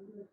Class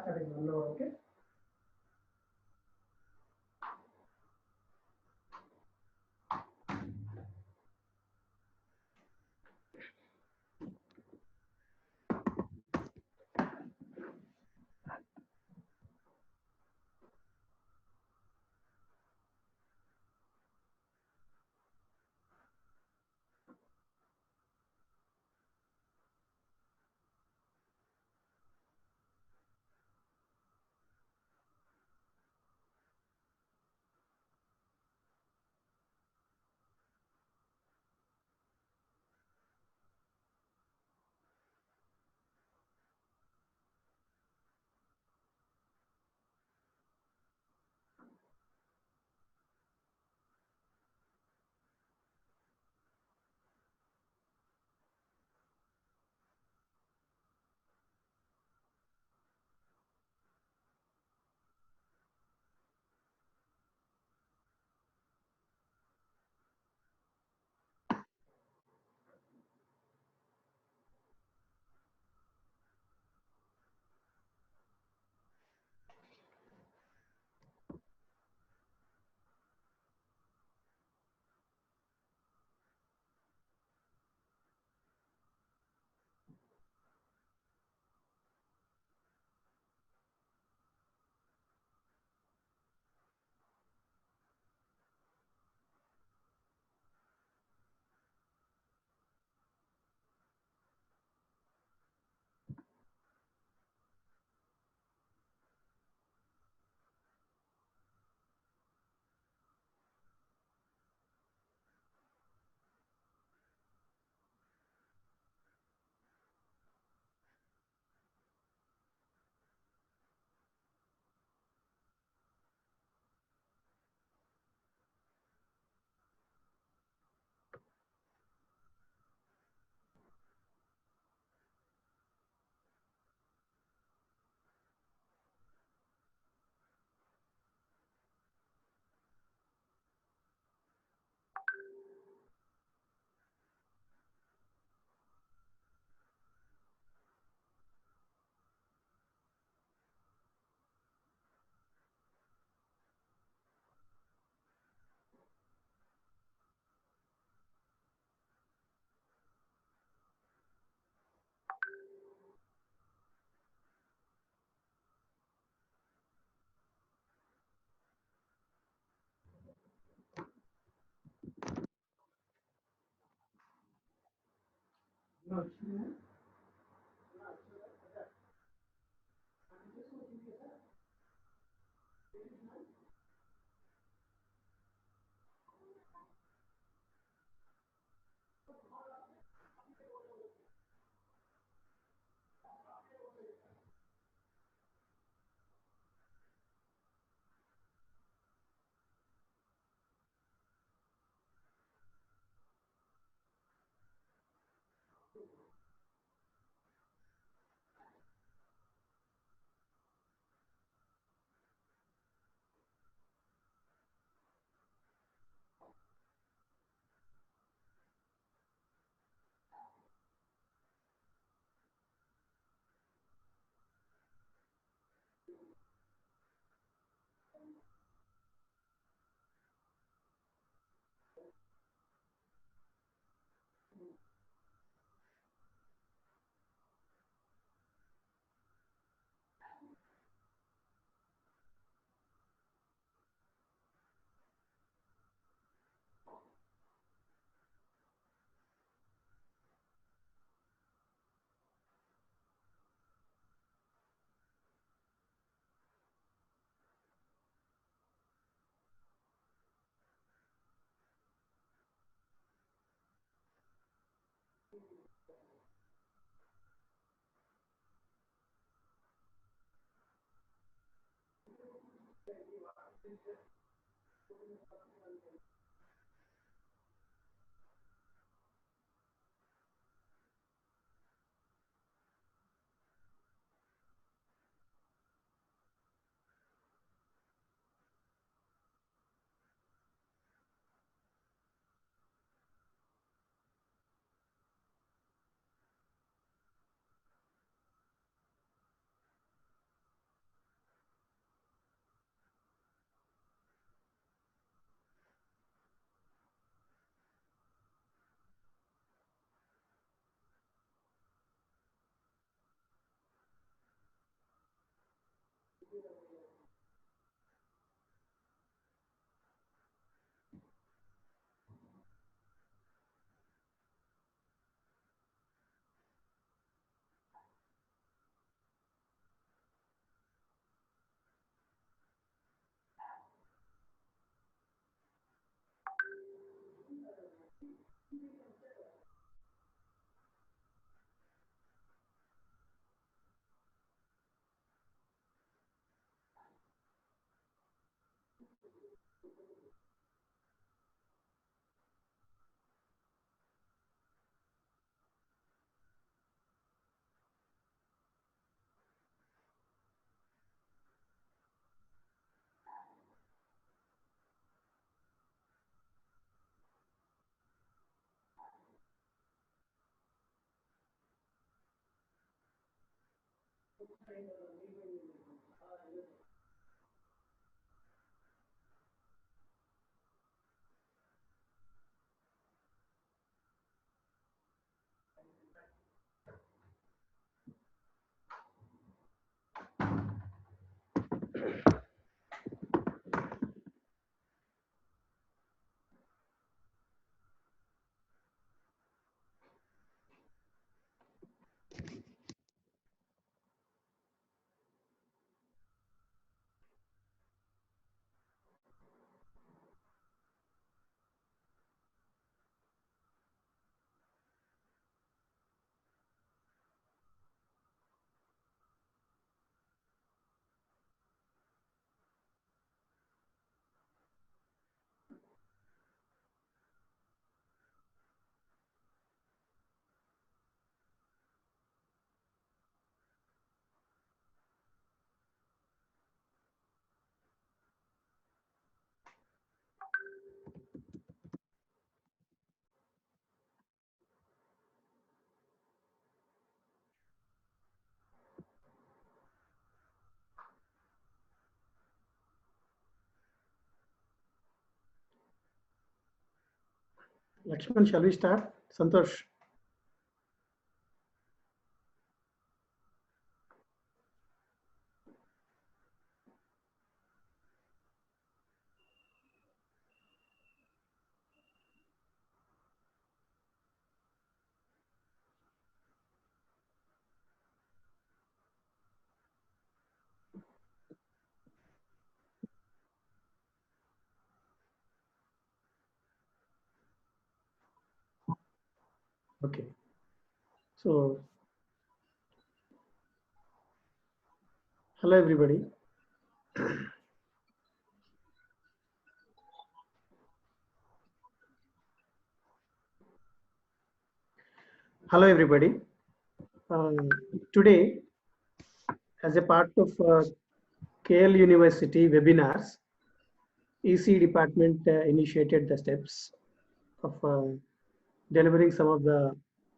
starting 1 hour, okay? No, Lakshman, shall we start? Santosh. Okay. So, hello everybody. Hello everybody. Today, as a part of KL University webinars, EC department initiated the steps of delivering some of the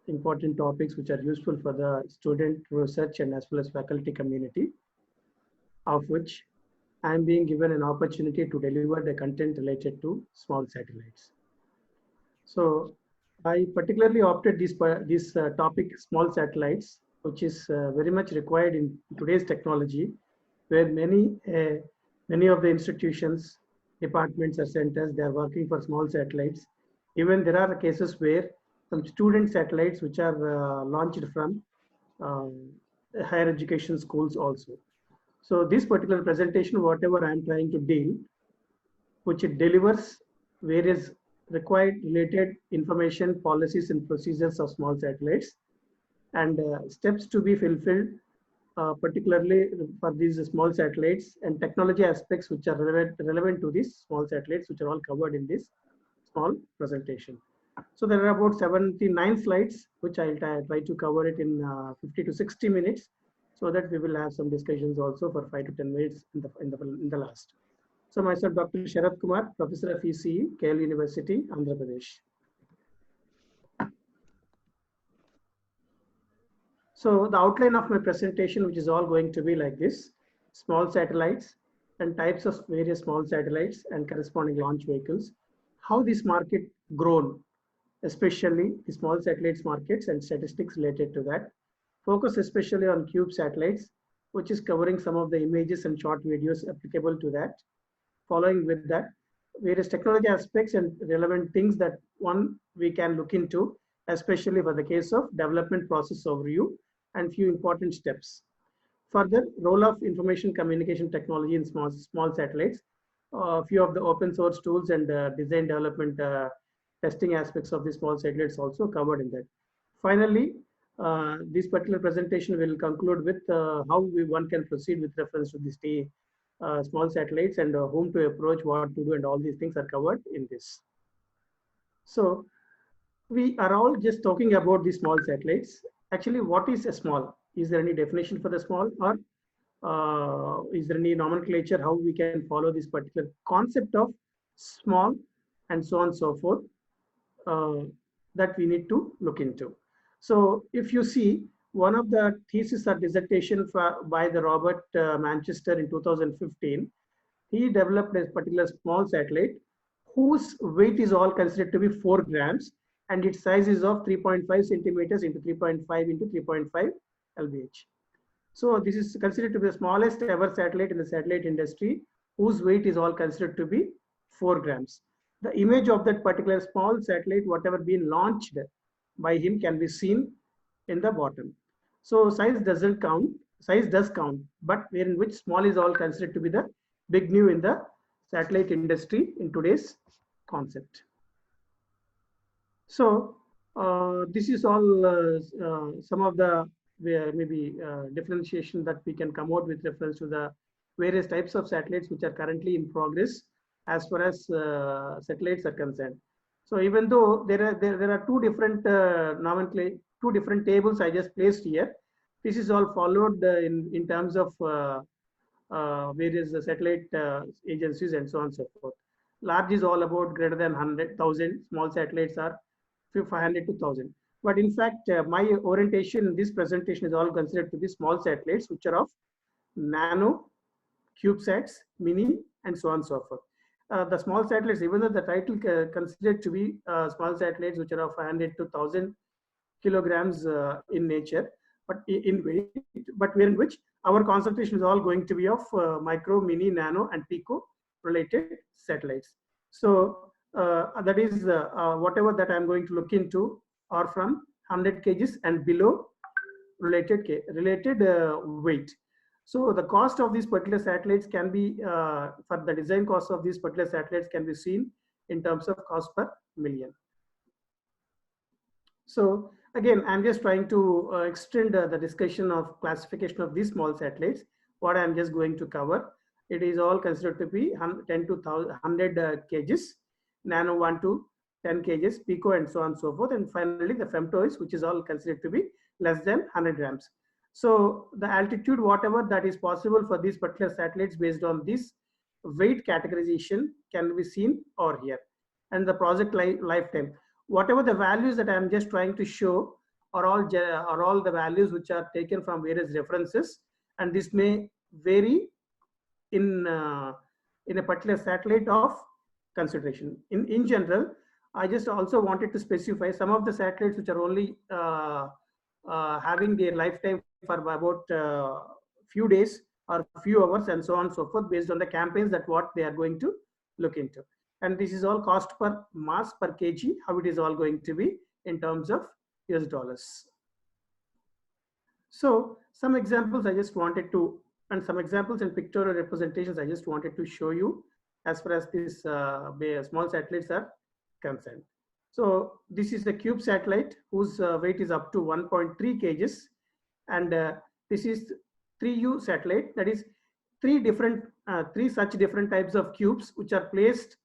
important topics which are useful for the student research and as well as faculty community, of which I am being given an opportunity to deliver the content related to small satellites. So I particularly opted this topic, small satellites, which is very much required in today's technology, where many of the institutions, departments, or centers, they are working for small satellites. Even there are cases where some student satellites which are launched from um, higher education schools also. So this particular presentation, whatever I am trying to deal, which it delivers various required related information, policies, and procedures of small satellites, and steps to be fulfilled particularly for these small satellites and technology aspects which are relevant to these small satellites, which are all covered in this small presentation. So there are about 79 slides, which I'll try to cover it in 50 to 60 minutes, so that we will have some discussions also for 5 to 10 minutes in the last. So myself, Dr. Sharath Kumar, Professor of ECE, KL University, Andhra Pradesh. So the outline of my presentation, which is all going to be like this: small satellites and types of various small satellites and corresponding launch vehicles, how this market grown, especially the small satellites markets and statistics related to that. Focus especially on cube satellites, which is covering some of the images and short videos applicable to that. Following with that, various technology aspects and relevant things that one we can look into, especially for the case of development process overview and few important steps. Further, role of information communication technology in small satellites, a few of the open source tools and design development testing aspects of the small satellites also covered in that. Finally, this particular presentation will conclude with how one can proceed with reference to this small satellites and whom to approach, what to do, and all these things are covered in this. So we are all just talking about the small satellites. Actually, what is a small? Is there any definition for the small, or is there any nomenclature how we can follow this particular concept of small and so on and so forth that we need to look into? So if you see, one of the thesis or dissertation by the Robert Manchester in 2015, he developed a particular small satellite whose weight is all considered to be 4 grams and its size is of 3.5 centimeters into 3.5 into 3.5 lbh. So this is considered to be the smallest ever satellite in the satellite industry, whose weight is all considered to be 4 grams. The image of that particular small satellite, whatever been launched by him, can be seen in the bottom. So size doesn't count, size does count, but wherein which small is all considered to be the big new in the satellite industry in today's concept. So this is all some of the maybe differentiation that we can come out with reference to the various types of satellites which are currently in progress as far as satellites are concerned. So even though there are two different nomenclature, two different tables I just placed here, this is all followed in terms of various satellite agencies and so on and so forth. Large is all about greater than 100,000. Small satellites are 500 to 1,000. But in fact, my orientation in this presentation is all considered to be small satellites, which are of nano, CubeSats, mini, and so on and so forth. The small satellites, even though the title considered to be small satellites, which are of 500 to 1,000 kilograms in nature, but in weight, but in which our concentration is all going to be of micro, mini, nano, and pico related satellites. So that is whatever that I'm going to look into are from 100 kgs and below related weight. So the cost of these particular satellites can be, for the design cost of these particular satellites can be seen in terms of cost per million. So again, I'm just trying to extend the discussion of classification of these small satellites. What I'm just going to cover, it is all considered to be 10 to 100 kgs, nano 1 to 10 kgs, pico, and so on and so forth. And finally, the femtoids, which is all considered to be less than 100 grams. So the altitude, whatever that is possible for these particular satellites based on this weight categorization can be seen over here. And the project lifetime, whatever the values that I'm just trying to show are all the values which are taken from various references, and this may vary in a particular satellite of consideration. In general, I just also wanted to specify some of the satellites which are only having their lifetime for about few days or few hours and so on and so forth, based on the campaigns that what they are going to look into. And this is all cost per mass per kg, how it is all going to be in terms of US dollars. So some examples I just wanted to, and some examples and pictorial representations I just wanted to show you as far as these small satellites are concerned. So this is the cube satellite whose weight is up to 1.3 kgs, and this is 3U satellite, that is three such different types of cubes which are placed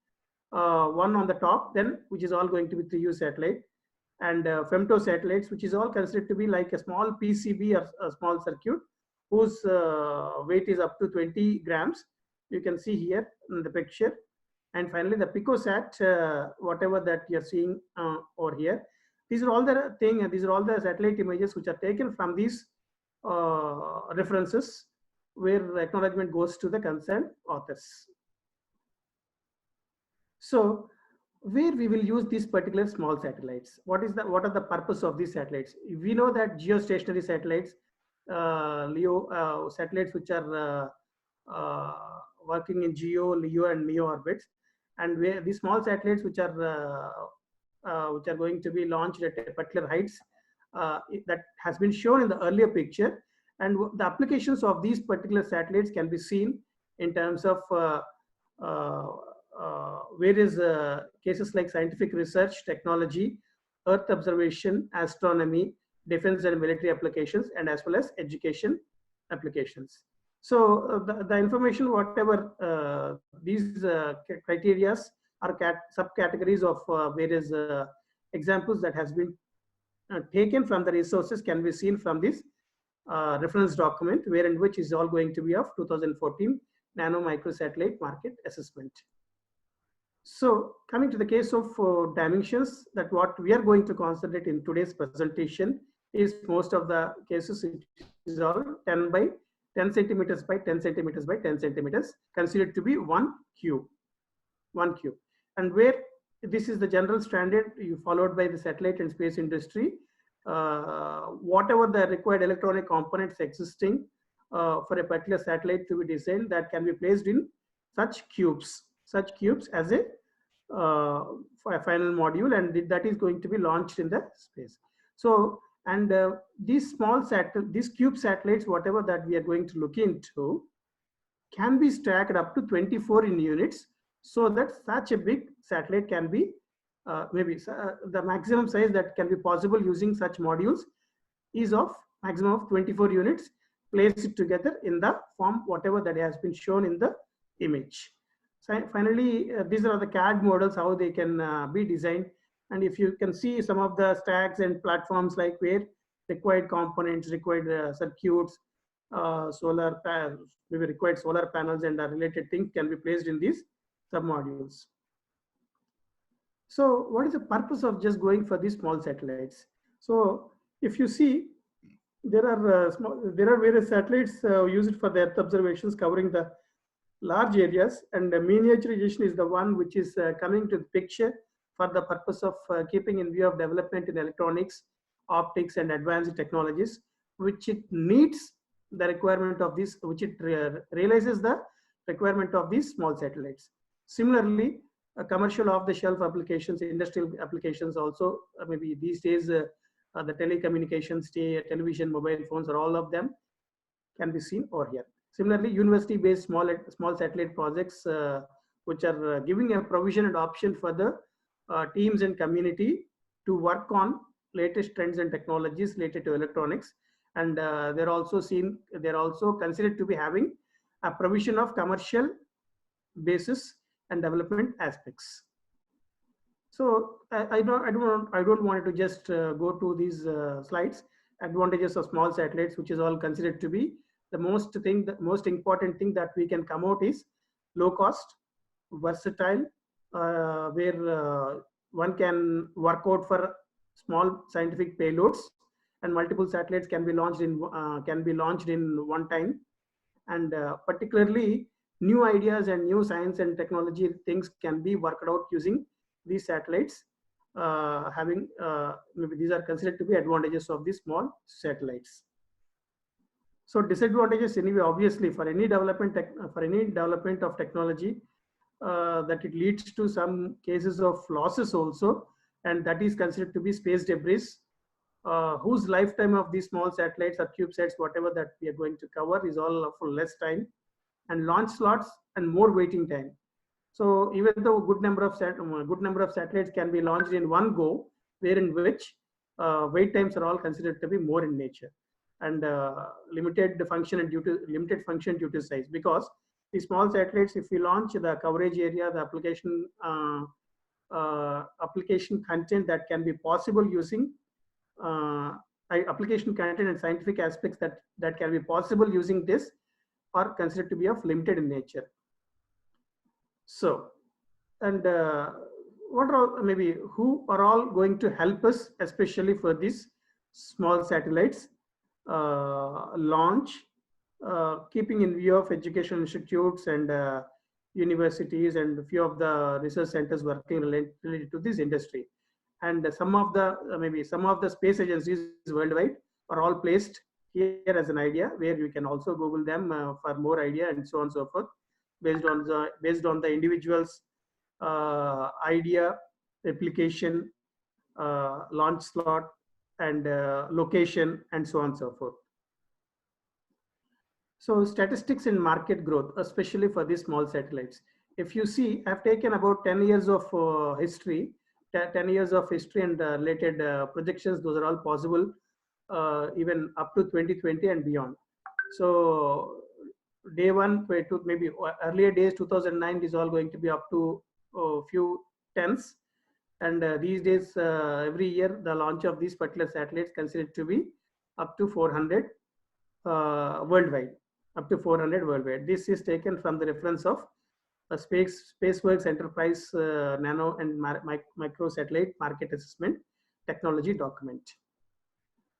one on the top, then which is all going to be 3U satellite, and femto satellites, which is all considered to be like a small PCB or a small circuit whose weight is up to 20 grams. You can see here in the picture. And finally, the picosat, whatever that you're seeing over here. These are all the satellite images which are taken from these references, where acknowledgement goes to the concerned authors. So, where we will use these particular small satellites? What are the purpose of these satellites? We know that geostationary satellites, LEO satellites, which are working in GEO, LEO, and MEO orbits, and where these small satellites which are going to be launched at particular heights, that has been shown in the earlier picture, and the applications of these particular satellites can be seen in terms of various cases like scientific research, technology, earth observation, astronomy, defense and military applications, and as well as education applications. So the information, whatever these criteria or subcategories of various examples that has been taken from the resources can be seen from this reference document, wherein which is all going to be of 2014 Nano Microsatellite Market Assessment. So coming to the case of dimensions, that what we are going to concentrate in today's presentation is most of the cases it is all 10 by 10 centimeters by 10 centimeters by 10 centimeters, considered to be one cube, and where this is the general standard followed by the satellite and space industry. Whatever the required electronic components existing for a particular satellite to be designed, that can be placed in such cubes as a final module, and that is going to be launched in the space. So, and these cube satellites, whatever that we are going to look into, can be stacked up to 24 in units, so that such a big satellite can be the maximum size that can be possible using such modules is of maximum of 24 units placed together in the form whatever that has been shown in the image. So finally, these are the CAD models, how they can be designed. And if you can see some of the stacks and platforms, like where required components, required circuits, maybe required solar panels and related things can be placed in these submodules. So what is the purpose of just going for these small satellites? So if you see, there are various satellites used for the Earth observations covering the large areas, and miniaturization is the one which is coming to the picture for the purpose of keeping in view of development in electronics, optics, and advanced technologies, which it needs the requirement of this, which it realizes the requirement of these small satellites. Similarly, commercial off-the-shelf applications, industrial applications also, maybe these days, the telecommunications, television, mobile phones, or all of them can be seen over here. Similarly, university-based small satellite projects, which are giving a provision and option for the teams and community to work on latest trends and technologies related to electronics, and they're also considered to be having a provision of commercial basis and development aspects. So I don't want to just go to these slides. Advantages of small satellites, which is all considered to be the most important thing that we can come out is low cost, versatile, where one can work out for small scientific payloads, and multiple satellites can be launched in one time, and particularly new ideas and new science and technology things can be worked out using these satellites. Maybe these are considered to be advantages of these small satellites. So disadvantages, anyway, obviously for any development of technology, that it leads to some cases of losses also, and that is considered to be space debris, whose lifetime of these small satellites or CubeSats, whatever that we are going to cover, is all for less time, and launch slots and more waiting time. So even though good number of satellites can be launched in one go, wherein which wait times are all considered to be more in nature. and limited function due to size, because the small satellites, if we launch, the coverage area, the application content that can be possible using uh, application content and scientific aspects that can be possible using this are considered to be of limited in nature. So, and what are all, maybe who are all going to help us, especially for these small satellites launch, keeping in view of education institutes and universities and a few of the research centers working related to this industry. And some of the maybe some of the space agencies worldwide are all placed here as an idea, where you can also Google them for more idea and so on and so forth, based on the individual's idea, application, launch slot, and location, and so on and so forth. So statistics in market growth, especially for these small satellites. If you see, I've taken about 10 years of history, 10 years of history and related projections. Those are all possible even up to 2020 and beyond. So day one, maybe earlier days, 2009 is all going to be up to a few tens. And these days, every year, the launch of these particular satellites considered to be up to 400 worldwide, up to 400 worldwide. This is taken from the reference of a SpaceWorks Enterprise Nano and Micro Satellite Market Assessment Technology document.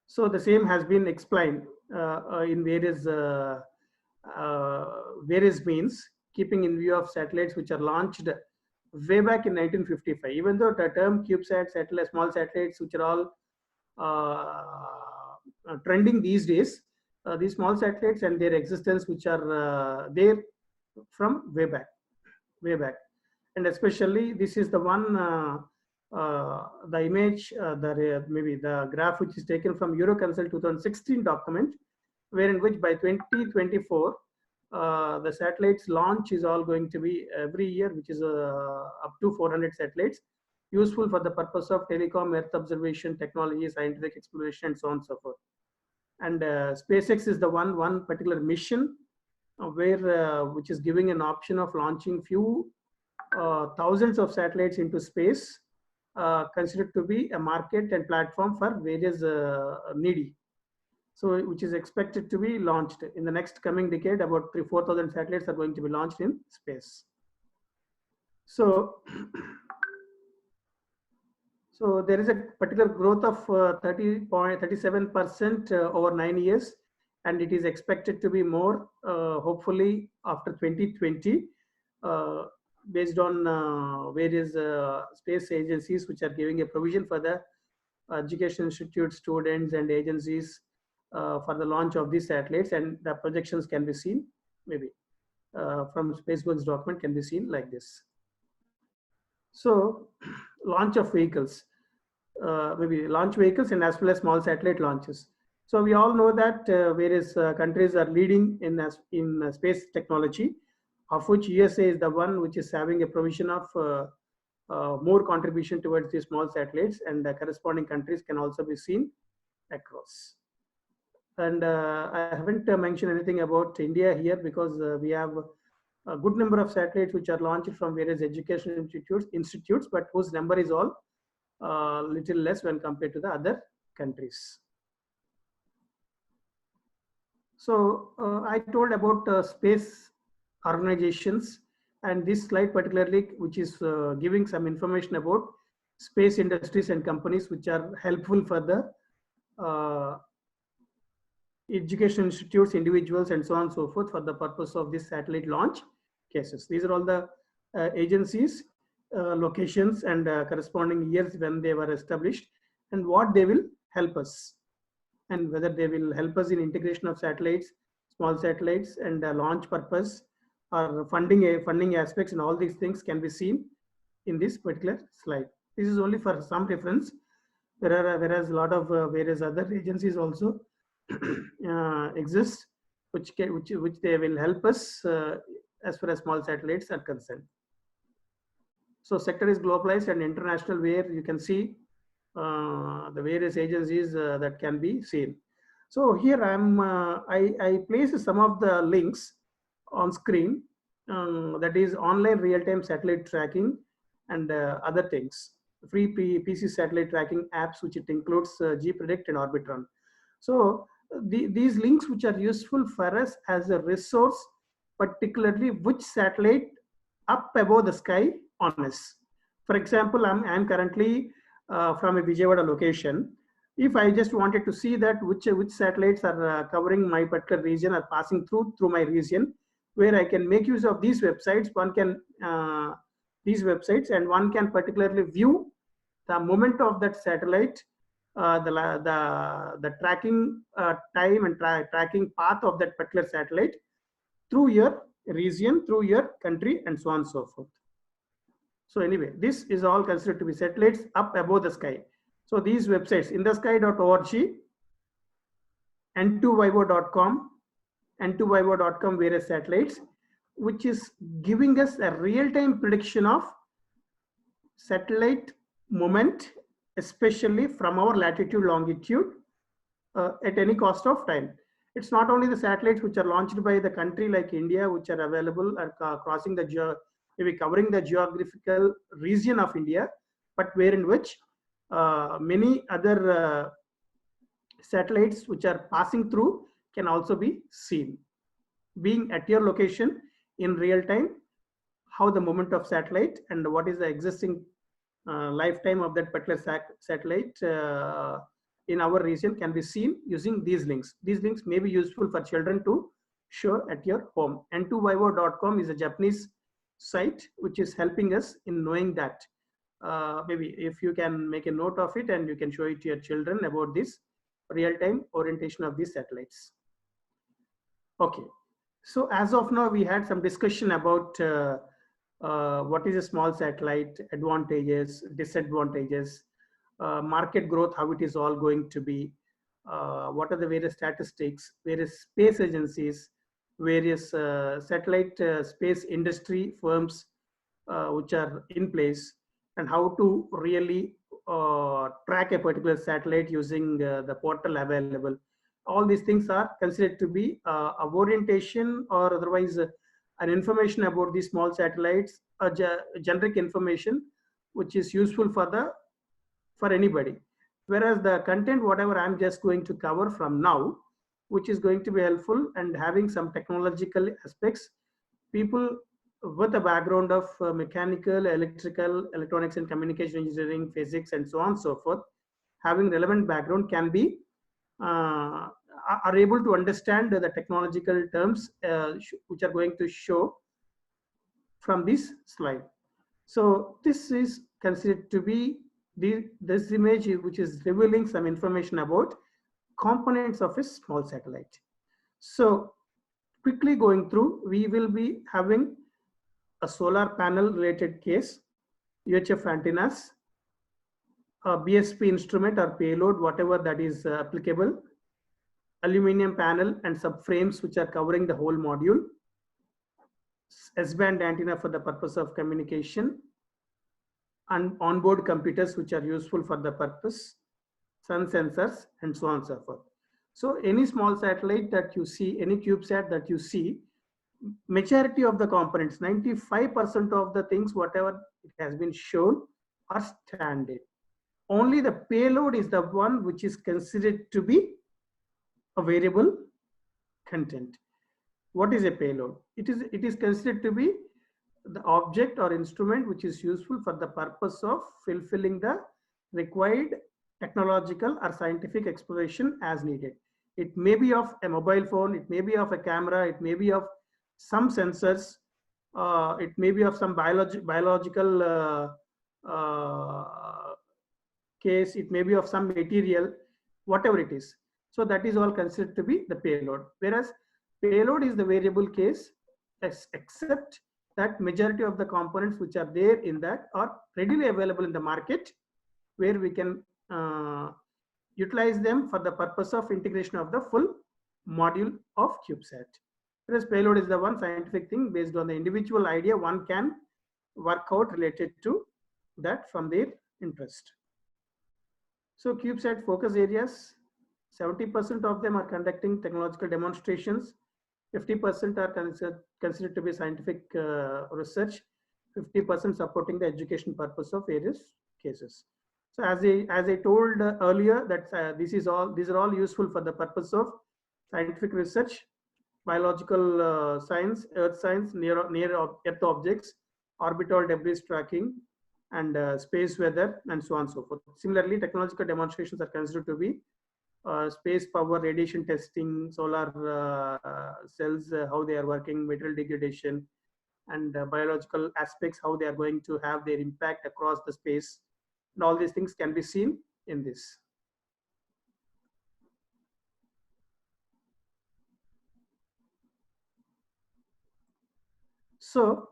So the same has been explained in various means, keeping in view of satellites which are launched way back in 1955. Even though the term CubeSat satellite, small satellites, which are all trending these days, these small satellites and their existence, which are there from way back, and especially this is the one, the image, maybe the graph which is taken from Euroconsult 2016 document, wherein which by 2024 the satellites launch is all going to be every year, which is up to 400 satellites, useful for the purpose of telecom, earth observation, technology, scientific exploration, and so on and so forth. And SpaceX is the one particular mission where which is giving an option of launching few thousands of satellites into space, considered to be a market and platform for various needy. So which is expected to be launched in the next coming decade. About 4,000 satellites are going to be launched in space. So, so there is a particular growth of 30.37% over 9 years, and it is expected to be more, hopefully after 2020, based on various space agencies which are giving a provision for the education institutes, students, and agencies for the launch of these satellites, and the projections can be seen maybe from SpaceWorks document can be seen like this. So launch of vehicles, maybe launch vehicles and as well as small satellite launches. So we all know that various countries are leading in space technology, of which USA is the one which is having a provision of more contribution towards the small satellites, and corresponding countries can also be seen across. And I haven't mentioned anything about India here, because we have a good number of satellites which are launched from various education institutes, but whose number is all little less when compared to the other countries. So I told about space organizations, and this slide particularly, which is giving some information about space industries and companies which are helpful for the education institutes, individuals, and so on and so forth for the purpose of this satellite launch cases. These are all the agencies, locations, and corresponding years when they were established, and what they will help us, and whether they will help us in integration of satellites, small satellites, and launch purpose, or funding aspects, and all these things can be seen in this particular slide. This is only for some reference. Whereas a lot of various other agencies also exist, which they will help us as far as small satellites are concerned. So sector is globalized and international, where you can see the various agencies that can be seen. So here I placed some of the links on screen. That is online real-time satellite tracking and other things. Free PC satellite tracking apps, which it includes GPredict and Orbitron. So these links which are useful for us as a resource, particularly which satellite up above the sky on us. For example, I'm currently from a Vijayawada location. If I just wanted to see that which satellites are covering my particular region or passing through my region, where I can make use of these websites, one can these websites, and one can particularly view the movement of that satellite, the tracking time and tracking path of that particular satellite through your region, through your country, and so on and so forth. So anyway, this is all considered to be satellites up above the sky. So these websites, inthesky.org, n2vivo.com, n2vivo.com, various satellites, which is giving us a real-time prediction of satellite movement, especially from our latitude, longitude, at any cost of time. It's not only the satellites which are launched by the country like India, which are available or crossing the maybe covering the geographical region of India, but wherein which many other satellites which are passing through can also be seen. Being at your location in real time, how the movement of satellite and what is the existing lifetime of that particular satellite in our region can be seen using these links. These links may be useful for children to show at your home. n2vivo.com is a Japanese site which is helping us in knowing that. Maybe if you can make a note of it and you can show it to your children about this real-time orientation of these satellites. Okay, so as of now, we had some discussion about what is a small satellite, advantages, disadvantages, market growth, how it is all going to be, what are the various statistics, various space agencies, various satellite space industry firms which are in place, and how to really track a particular satellite using the portal available. All these things are considered to be a orientation or otherwise an information about these small satellites, generic information which is useful for anybody. Whereas the content, whatever I'm just going to cover from now, which is going to be helpful and having some technological aspects, people with a background of mechanical, electrical, electronics and communication engineering, physics, and so on and so forth, having relevant background can be are able to understand the technological terms which are going to show from this slide. So this is considered to be this image which is revealing some information about components of a small satellite. So quickly going through, we will be having a solar panel related case, UHF antennas, a BSP instrument or payload, whatever that is applicable, aluminum panel and subframes which are covering the whole module, S-band antenna for the purpose of communication, and onboard computers which are useful for the purpose, sun sensors, and so on and so forth. So any small satellite that you see, any CubeSat that you see, majority of the components, 95% of the things, whatever it has been shown, are standard. Only the payload is the one which is considered to be a variable content. What is a payload? It is considered to be the object or instrument which is useful for the purpose of fulfilling the required technological or scientific exploration as needed. It may be of a mobile phone, it may be of a camera, it may be of some sensors, it may be of some biological case, it may be of some material, whatever it is. So that is all considered to be the payload. Whereas payload is the variable case, except that majority of the components which are there in that are readily available in the market, where we can utilize them for the purpose of integration of the full module of CubeSat. Whereas payload is the one scientific thing based on the individual idea one can work out related to that from their interest. So CubeSat focus areas, 70% of them are conducting technological demonstrations, 50% are considered to be scientific research, 50% supporting the education purpose of various cases. So as I told earlier, that these are all useful for the purpose of scientific research, biological science, earth science, near earth objects, orbital debris tracking, and space weather, and so on and so forth. Similarly, technological demonstrations are considered to be space power, radiation testing, solar cells, how they are working, material degradation, and biological aspects, how they are going to have their impact across the space. And all these things can be seen in this. So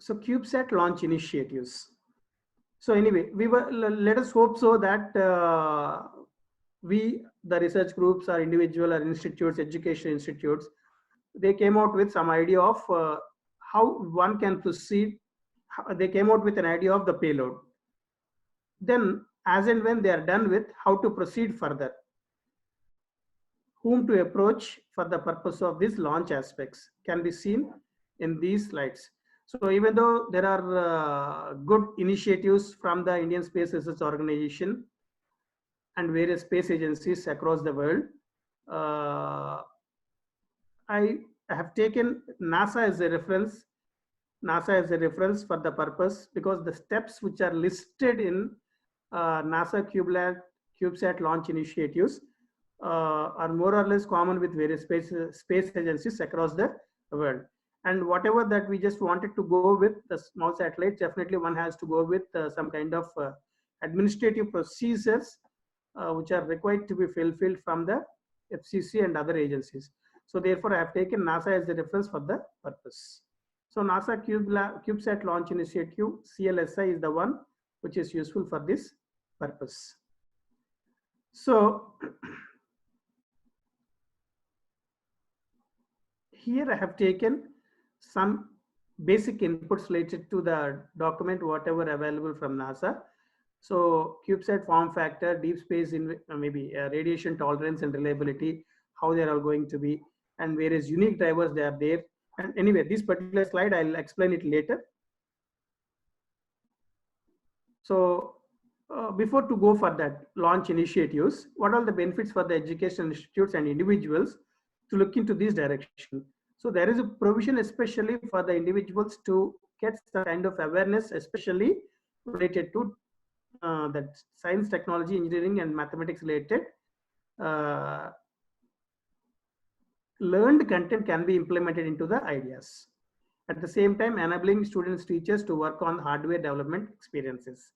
CubeSat launch initiatives. So anyway, let us hope so that the research groups or individual or institutes, education institutes, they came out with some idea of how one can proceed. They came out with an idea of the payload. Then, as and when they are done with, how to proceed further, whom to approach for the purpose of these launch aspects can be seen in these slides. So even though there are good initiatives from the Indian Space Research Organization and various space agencies across the world, I have taken NASA as a reference. NASA as a reference for the purpose, because the steps which are listed in NASA CubeSat launch initiatives are more or less common with various space agencies across the world. And whatever that we just wanted to go with the small satellites, definitely one has to go with some kind of administrative procedures which are required to be fulfilled from the FCC and other agencies. So therefore, I have taken NASA as a reference for the purpose. So NASA CubeSat launch initiative, CLSI, is the one which is useful for this purpose. So here I have taken some basic inputs related to the document, whatever available from NASA. So CubeSat form factor, deep space, maybe radiation tolerance and reliability, how they are all going to be, and various unique drivers they are there. And anyway, this particular slide, I'll explain it later. So before to go for that launch initiatives, what are the benefits for the education institutes and individuals to look into this direction? So there is a provision especially for the individuals to get some kind of awareness, especially related to that science, technology, engineering, and mathematics related learned content can be implemented into the ideas. At the same time, enabling students, teachers to work on hardware development experiences.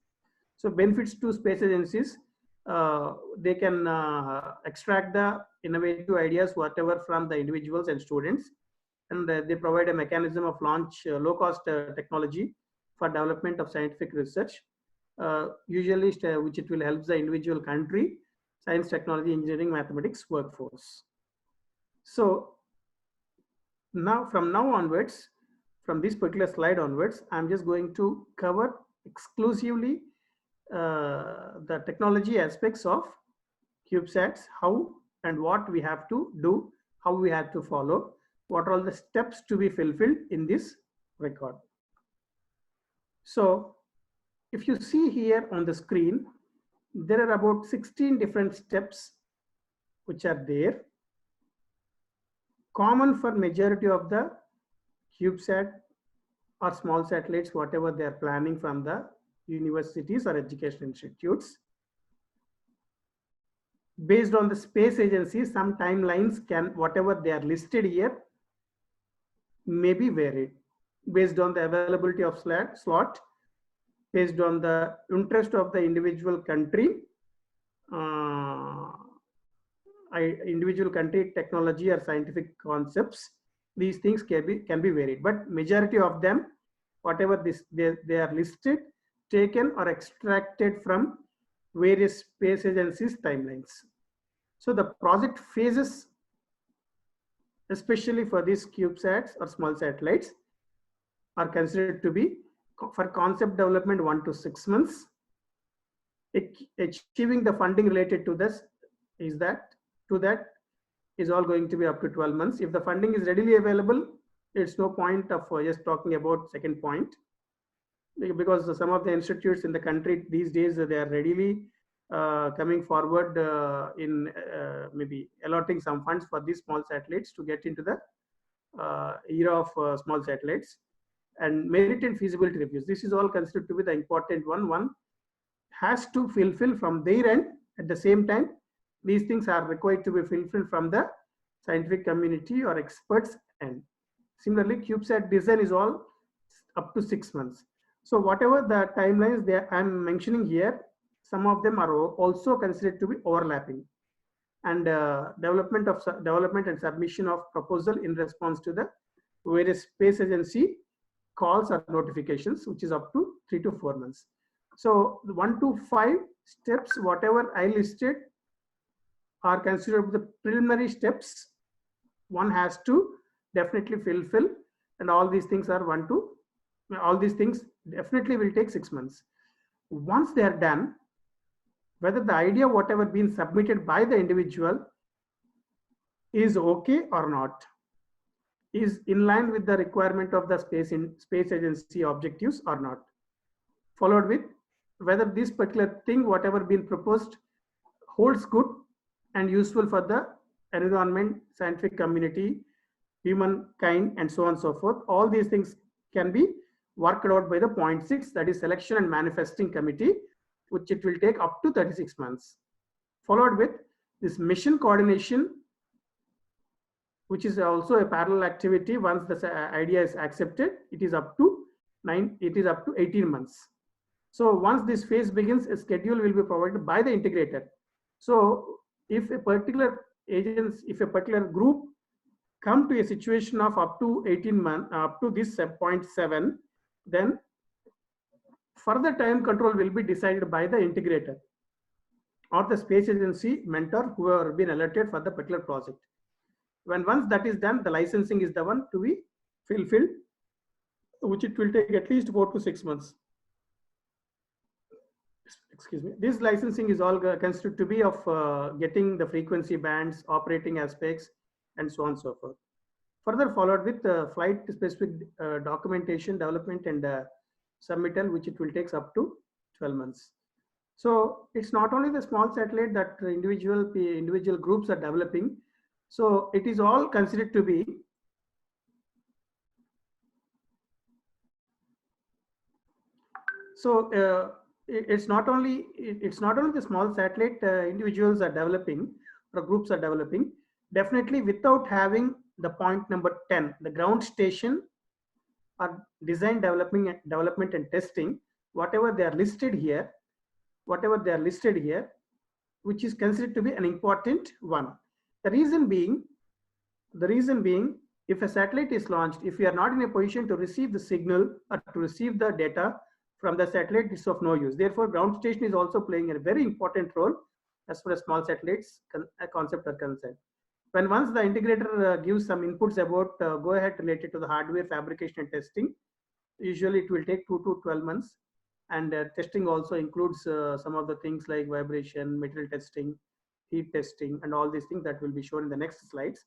So benefits to space agencies, they can extract the innovative ideas, whatever, from the individuals and students, and they provide a mechanism of launch low-cost technology for development of scientific research, usually which it will help the individual country, science, technology, engineering, mathematics workforce. So now, from now onwards, from this particular slide onwards, I'm just going to cover exclusively the technology aspects of CubeSats, how and what we have to do, how we have to follow, what are all the steps to be fulfilled in this record. So if you see here on the screen, there are about 16 different steps which are there, common for majority of the CubeSat or small satellites, whatever they are planning from the universities or education institutes. Based on the space agencies, some timelines can, whatever they are listed here, may be varied based on the availability of slot, based on the interest of the individual country, technology or scientific concepts. These things can be varied, but majority of them, whatever they are listed, taken or extracted from various space agencies timelines. So the project phases, especially for these CubeSats or small satellites, are considered to be for concept development 1 to 6 months, achieving the funding related to this is that is all going to be up to 12 months. If the funding is readily available, it's no point of just talking about second point, because some of the institutes in the country these days, they are readily coming forward in maybe allotting some funds for these small satellites to get into the era of small satellites. And merit and feasibility reviews, this is all considered to be the important one has to fulfill from their end. At the same time, these things are required to be fulfilled from the scientific community or experts end. Similarly, CubeSat design is all up to 6 months. So whatever the timelines that I'm mentioning here, some of them are also considered to be overlapping. And development and submission of proposal in response to the various space agency calls or notifications, which is up to 3 to 4 months. So the 1 to 5 steps, whatever I listed, are considered the preliminary steps one has to definitely fulfill, and all these things are all these things definitely will take 6 months. Once they are done, whether the idea whatever been submitted by the individual is okay or not, is in line with the requirement of the space agency objectives or not, followed with whether this particular thing whatever been proposed holds good and useful for the environment, scientific community, humankind, and so on and so forth. All these things can be worked out by the point 6, that is selection and manifesting committee, which it will take up to 36 months. Followed with this mission coordination, which is also a parallel activity. Once the idea is accepted, it is up to 18 months. So once this phase begins, a schedule will be provided by the integrator. So if a particular group come to a situation of up to 18 months, up to this point 7, then further time control will be decided by the integrator or the space agency mentor who have been alerted for the particular project. Once that is done, the licensing is the one to be fulfilled, which it will take at least 4 to 6 months. Excuse me. This licensing is all considered to be of getting the frequency bands, operating aspects, and so on and so forth. Further followed with flight specific documentation development and submittal, which it will take up to 12 months. So it's not only the small satellite that individual groups are developing. So it is all considered to be it's not only the small satellite individuals are developing or groups are developing. Definitely, without having the point number 10, the ground station or design development and testing, whatever they are listed here, which is considered to be an important one. The reason being, if a satellite is launched, if we are not in a position to receive the signal or to receive the data from the satellite, it's of no use. Therefore, ground station is also playing a very important role as far as small satellites concept are concerned. Once the integrator gives some inputs about go ahead related to the hardware fabrication and testing, usually it will take 2 to 12 months. And testing also includes some of the things like vibration, material testing, heat testing, and all these things that will be shown in the next slides.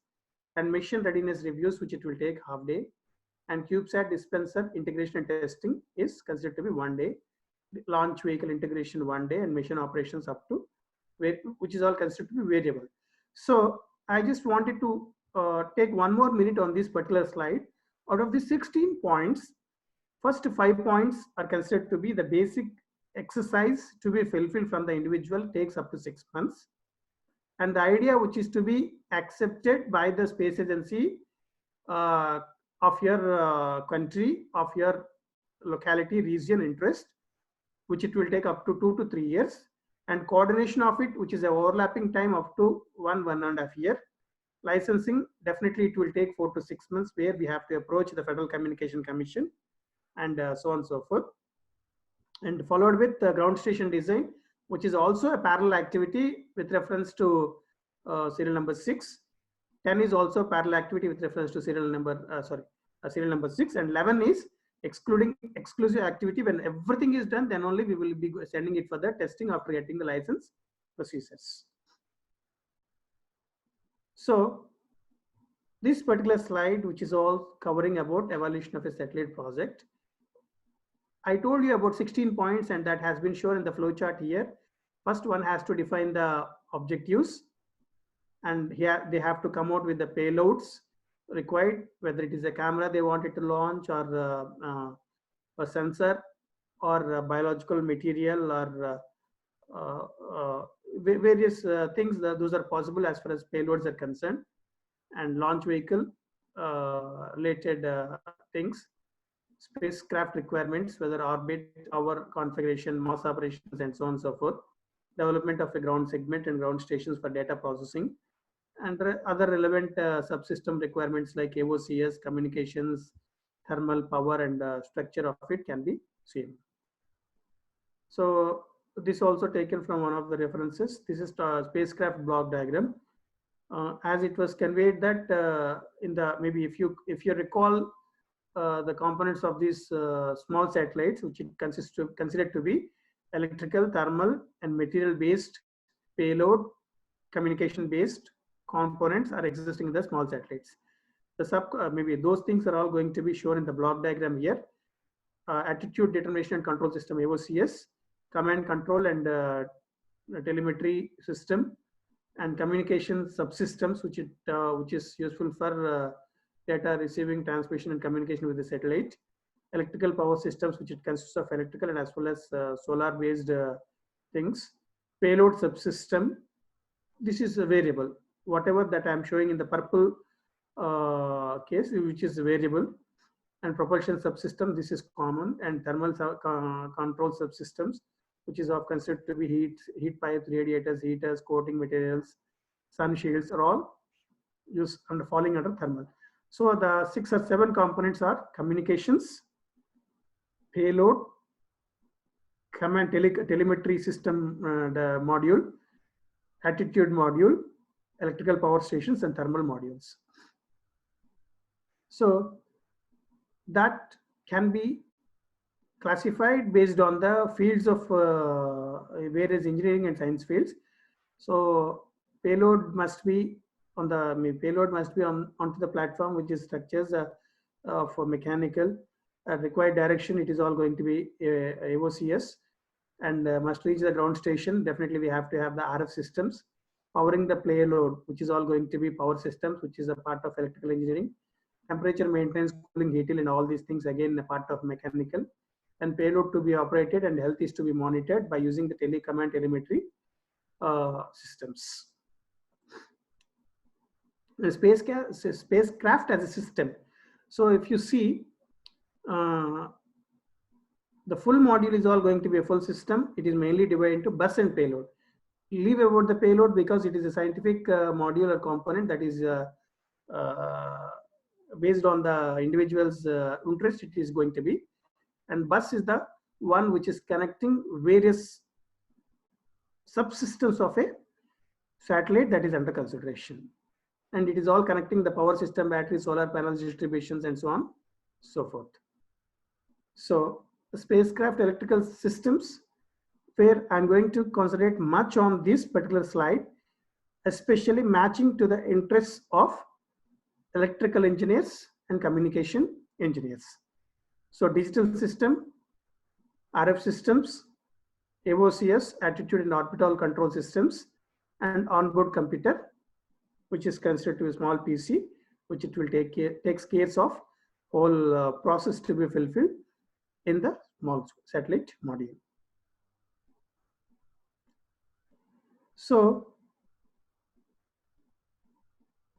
And mission readiness reviews, which it will take half day. And CubeSat dispenser integration and testing is considered to be 1 day. Launch vehicle integration 1 day, and mission operations up to, which is all considered to be variable. So I just wanted to take 1 more minute on this particular slide. Out of the 16 points, first 5 points are considered to be the basic exercise to be fulfilled from the individual, takes up to 6 months. And the idea which is to be accepted by the space agency of your country, of your locality, region, interest, which it will take up to 2 to 3 years. And coordination of it, which is an overlapping time up to 1.5 years. Licensing, definitely it will take 4 to 6 months, where we have to approach the Federal Communication Commission and so on and so forth. And followed with the ground station design, which is also a parallel activity with reference to serial number 6. 10 is also parallel activity with reference to serial number 6, and 11 is excluding exclusive activity. When everything is done, then only we will be sending it for the testing after getting the license procedures. So this particular slide, which is all covering about evaluation of a satellite project, I told you about 16 points, and that has been shown in the flow chart here. First one has to define the objectives, and here they have to come out with the payloads required, whether it is a camera they wanted to launch, or a sensor, or biological material, or various things. Those are possible as far as payloads are concerned, and launch vehicle related things, spacecraft requirements, whether orbit, hour configuration, mass operations, and so on and so forth, development of a ground segment and ground stations for data processing, and other relevant subsystem requirements like AOCS, communications, thermal, power, and structure of it can be seen. So this also taken from one of the references. This is spacecraft block diagram. As it was conveyed that in the, maybe if you recall the components of these small satellites, which it considered to be electrical, thermal, and material based payload, communication based components are existing in the small satellites. The maybe those things are all going to be shown in the block diagram here. Attitude determination and control system, AOCS, command control and telemetry system, and communication subsystems, which is useful for data receiving, transmission, and communication with the satellite. Electrical power systems, which it consists of electrical and as well as solar based things. Payload subsystem, this is a variable. Whatever that I'm showing in the purple case, which is a variable. And propulsion subsystem, this is common. And thermal control subsystems, which is of considered to be heat pipes, radiators, heaters, coating materials, sun shields, are all used under falling under thermal. So the 6 or 7 components are communications, payload, command telemetry system the module, attitude module, electrical power stations, and thermal modules. So that can be classified based on the fields of various engineering and science fields. So payload must be on the onto the platform, which is structures for mechanical required direction. It is all going to be AOCS, and must reach the ground station. Definitely we have to have the RF systems powering the payload, which is all going to be power systems, which is a part of electrical engineering. Temperature maintenance, cooling, heating, and all these things, again a part of mechanical. And payload to be operated and health is to be monitored by using the telecommand telemetry systems. The spacecraft as a system. So if you see, the full module is all going to be a full system. It is mainly divided into bus and payload. Leave about the payload because it is a scientific module or component that is based on the individual's interest. It is going to be, and bus is the one which is connecting various subsystems of a satellite that is under consideration, and it is all connecting the power system, battery, solar panels, distributions, and so on, so forth. So the spacecraft electrical systems, where I'm going to concentrate much on this particular slide, especially matching to the interests of electrical engineers and communication engineers. So digital system, RF systems, AOCS, attitude and orbital control systems, and onboard computer, which is considered to be a small PC, which it will takes care of whole process to be fulfilled in the small satellite module. So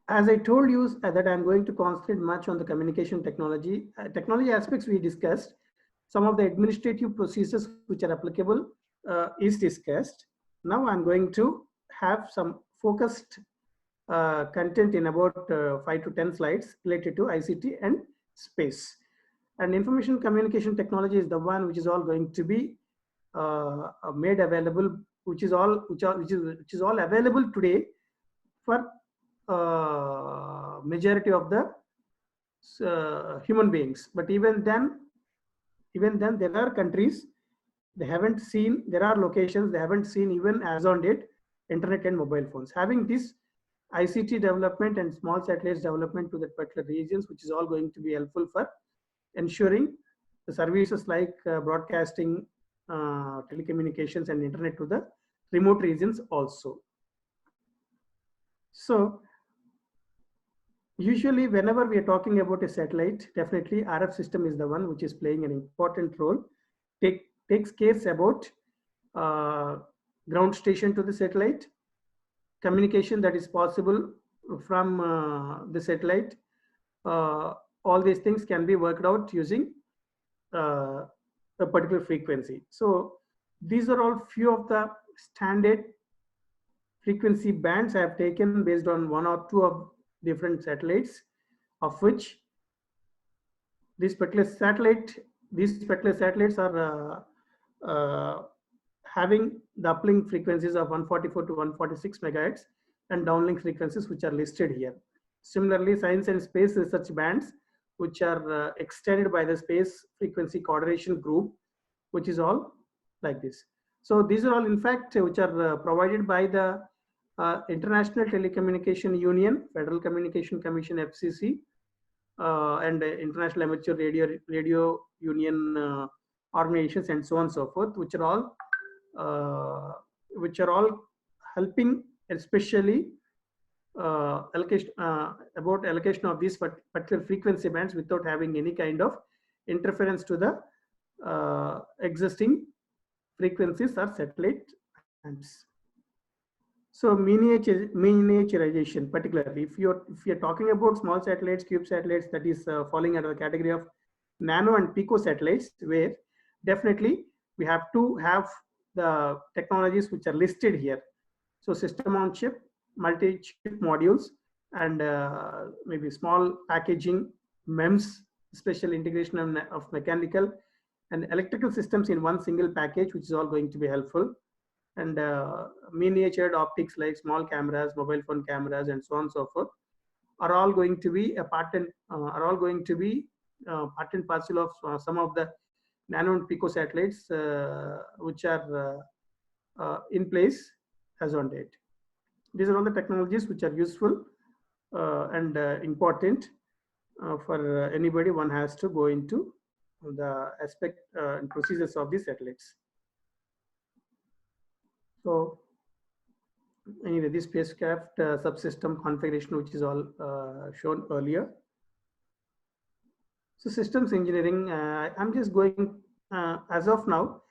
as I told you that I'm going to concentrate much on the communication technology. Technology aspects we discussed. Some of the administrative procedures which are applicable is discussed. Now I'm going to have some focused content in about 5 to 10 slides related to ICT and space. And information communication technology is the one which is all going to be made available, which is all available today for majority of the human beings. But even then, Even then, there are countries they haven't seen, there are locations they haven't seen even as on date internet and mobile phones. Having this ICT development and small satellites development to that particular regions, which is all going to be helpful for ensuring the services like broadcasting, telecommunications and internet to the remote regions also. So usually whenever we are talking about a satellite, definitely RF system is the one which is playing an important role. Takes care about ground station to the satellite, communication that is possible from the satellite. All these things can be worked out using a particular frequency. So these are all few of the standard frequency bands I have taken based on one or two of different satellites, of which these particular satellites are having the uplink frequencies of 144 to 146 megahertz and downlink frequencies which are listed here. Similarly, science and space research bands which are extended by the Space Frequency Coordination Group, which is all like this. So these are all in fact which are provided by the International Telecommunication Union, Federal Communication Commission FCC, and International Amateur Radio Union organizations and so on and so forth, which are all helping, especially allocation about allocation of these particular frequency bands without having any kind of interference to the existing frequencies or satellite bands. So miniaturization, particularly if you're talking about small satellites, cube satellites, that is falling under the category of nano and pico satellites, where definitely we have to have the technologies which are listed here. So system on chip, multi-chip modules, and maybe small packaging, MEMS, special integration of mechanical and electrical systems in one single package, which is all going to be helpful. And miniatured optics like small cameras, mobile phone cameras, and so on and so forth are all going to be a part and part and parcel of some of the nano and pico satellites which are in place as on date. These are all the technologies which are useful and important for anybody. One has to go into the aspect and procedures of these satellites. So anyway, this spacecraft subsystem configuration, which is all shown earlier. So systems engineering, I'm just going, as of now,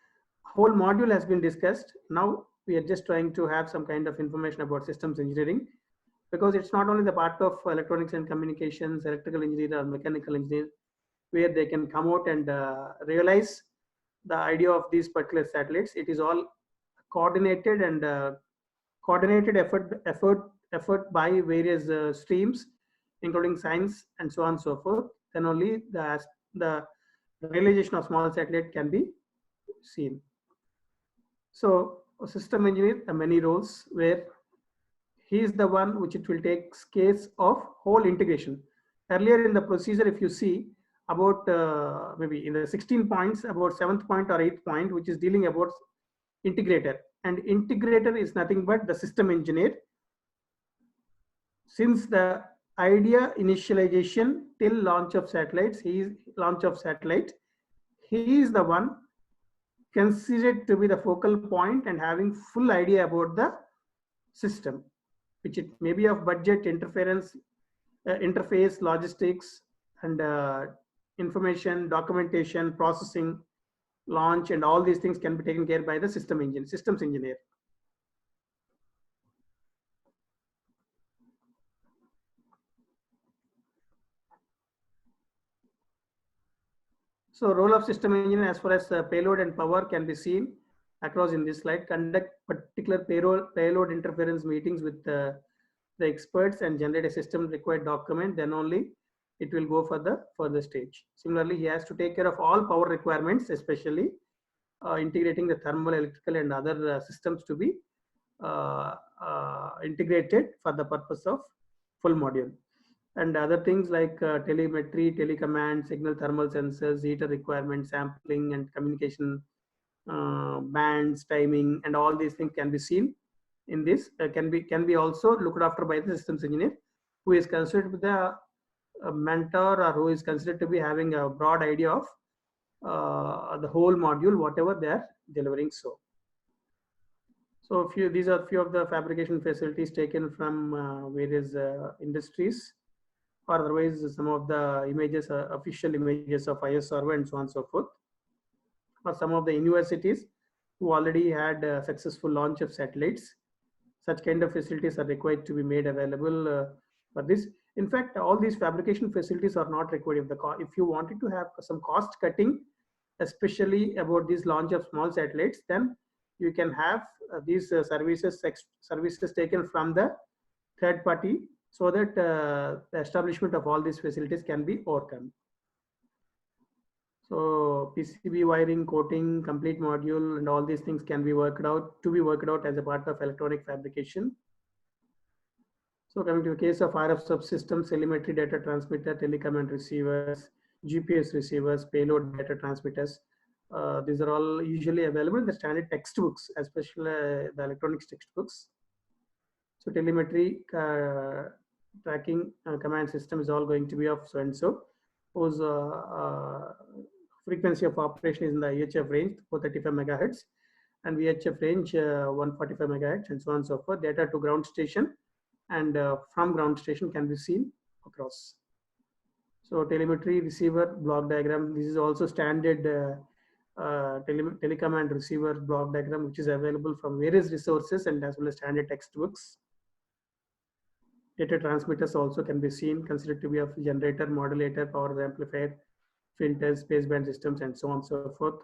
whole module has been discussed. Now we are just trying to have some kind of information about systems engineering, because it's not only the part of electronics and communications, electrical engineer or mechanical engineer, where they can come out and realize the idea of these particular satellites. It is all coordinated and coordinated effort by various streams, including science and so on and so forth. Then only the realization of small satellite can be seen. So a system engineer, many roles, where he is the one which it will take case of whole integration. Earlier in the procedure, if you see about maybe in the 16 points, about 7th point or 8th point, which is dealing about integrator. And integrator is nothing but the system engineer. Since the idea initialization till launch of satellites, he is the one considered to be the focal point and having full idea about the system, which it may be of budget, interface, logistics, and information, documentation, processing, launch, and all these things can be taken care by the systems engineer. So role of system engineer as far as payload and power can be seen across in this slide. Conduct particular payload interference meetings with the experts and generate a system required document, then only it will go for the further stage. Similarly, he has to take care of all power requirements, especially integrating the thermal, electrical, and other systems to be integrated for the purpose of full module. and other things like telemetry, telecommand, signal thermal sensors, heater requirements, sampling and communication bands, timing, and all these things can be seen in this. Can be also looked after by the systems engineer, who is considered to be the mentor, or who is considered to be having a broad idea of the whole module, whatever they are delivering. So these are few of the fabrication facilities taken from various industries, or otherwise some of the images, official images of ISRO and so on and so forth, or some of the universities who already had a successful launch of satellites. Such kind of facilities are required to be made available for this. In fact, all these fabrication facilities are not required. If you wanted to have some cost cutting, especially about this launch of small satellites, then you can have these services taken from the third party, so that the establishment of all these facilities can be overcome. So PCB wiring, coating, complete module, and all these things can be worked out as a part of electronic fabrication. So coming to the case of RF subsystems, telemetry data transmitter, telecom and receivers, GPS receivers, payload data transmitters. These are all usually available in the standard textbooks, especially the electronics textbooks. So telemetry tracking command system is all going to be of so and so, whose frequency of operation is in the UHF range 435 megahertz and VHF range 145 megahertz, and so on and so forth. Data to ground station, and from ground station can be seen across. So telemetry receiver block diagram. This is also standard telecom and receiver block diagram, which is available from various resources and as well as standard textbooks. Data transmitters also can be seen, considered to be of generator, modulator, power amplifier, filters, baseband systems, and so on and so forth.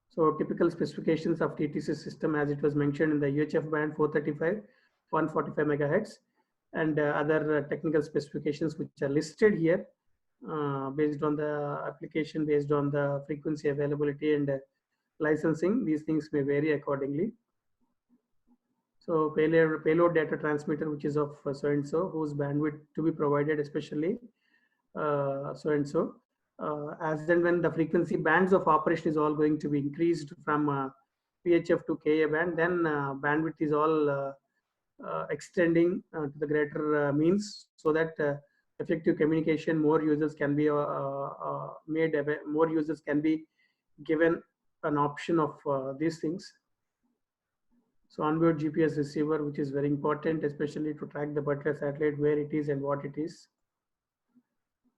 So typical specifications of TTC system, as it was mentioned in the UHF band 435, 145 megahertz, and other technical specifications which are listed here based on the application, based on the frequency availability and licensing. These things may vary accordingly. So payload data transmitter, which is of so and so, whose bandwidth to be provided, especially so and so. As and when the frequency bands of operation is all going to be increased from PHF to Ka band, then bandwidth is all extending to the greater means, so that effective communication, more users can be made, more users can be given an option of these things. So onboard GPS receiver, which is very important, especially to track the particular satellite, where it is and what it is.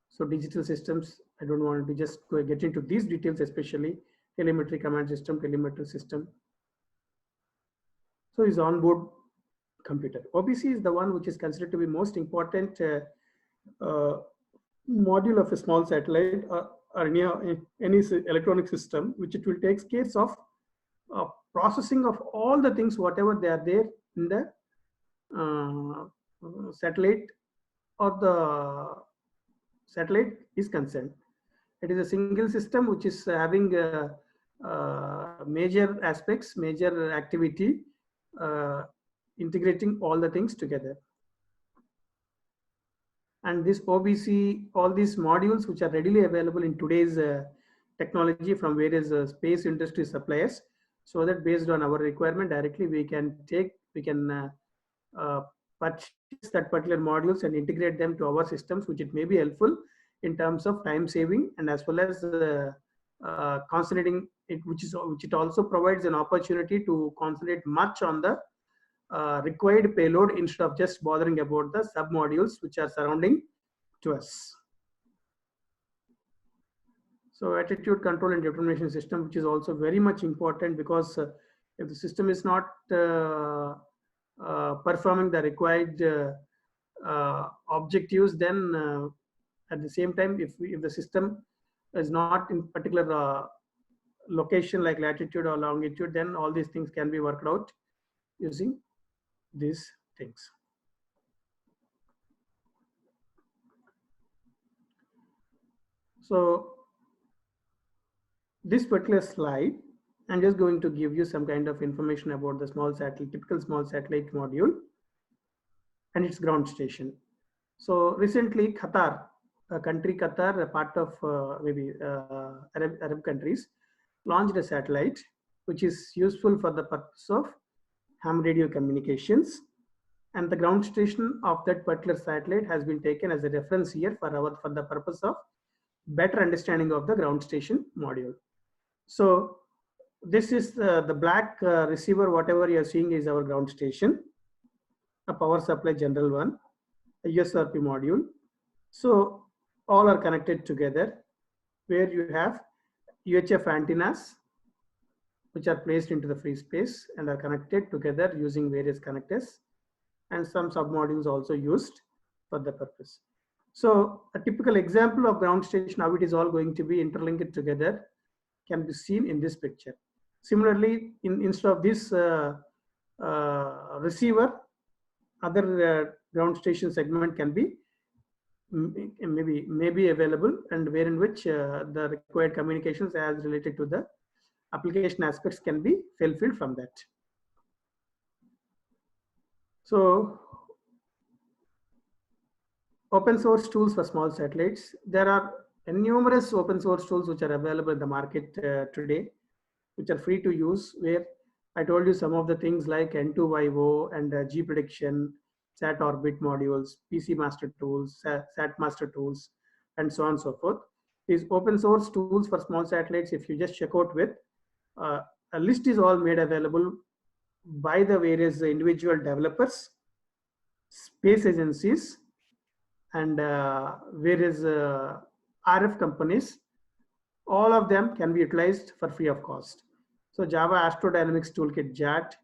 So digital systems, I don't want to just get into these details, especially telemetry command system, telemetry system. So is onboard computer. OBC is the one which is considered to be most important module of a small satellite or any electronic system, which it will take care of processing of all the things, whatever they are there in the satellite, or the satellite is concerned. It is a single system which is having major aspects, major activity, integrating all the things together. And this OBC, all these modules which are readily available in today's technology from various space industry suppliers, so that based on our requirement directly we can purchase that particular modules and integrate them to our systems, which it may be helpful in terms of time saving, and as well as concentrating it, which it also provides an opportunity to concentrate much on the required payload, instead of just bothering about the sub modules which are surrounding to us. So attitude control and determination system, which is also very much important, because if the system is not performing the required objectives, then at the same time, if the system is not in particular location like latitude or longitude, then all these things can be worked out using these things. So this particular slide, I'm just going to give you some kind of information about the small satellite, typical small satellite module. and its ground station. So recently, Qatar, a country Qatar, a part of maybe Arab countries, launched a satellite which is useful for the purpose of ham radio communications. And the ground station of that particular satellite has been taken as a reference here for the purpose of better understanding of the ground station module. So this is the black receiver, whatever you are seeing is our ground station, a power supply general one, a USRP module. So all are connected together, where you have UHF antennas which are placed into the free space and are connected together using various connectors, and some submodules also used for the purpose. So a typical example of ground station, how it is all going to be interlinked together, can be seen in this picture. Similarly, instead of this receiver, other ground station segment can be maybe available, and wherein which the required communications as related to the application aspects can be fulfilled from that. So open source tools for small satellites. There are numerous open source tools which are available in the market today, which are free to use, where I told you some of the things like N2YO and G prediction, SAT orbit modules, PC master tools, SAT master tools, and so on and so forth. These open source tools for small satellites, if you just check out with, a list is all made available by the various individual developers, space agencies, and various RF companies. All of them can be utilized for free of cost. So Java Astrodynamics Toolkit, JAT,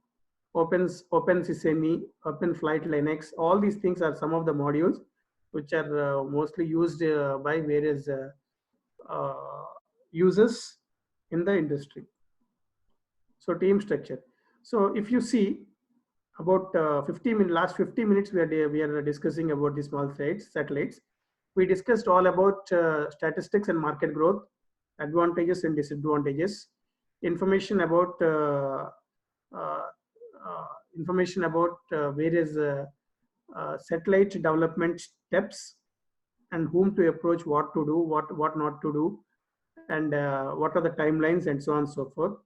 OpenSesame, OpenFlight Linux, all these things are some of the modules which are mostly used by various users in the industry. So team structure. So if you see about last 50 minutes, we are discussing about the small satellites. We discussed all about statistics and market growth, advantages and disadvantages, information about various satellite development steps, and whom to approach, what to do, what not to do, and what are the timelines, and so on and so forth.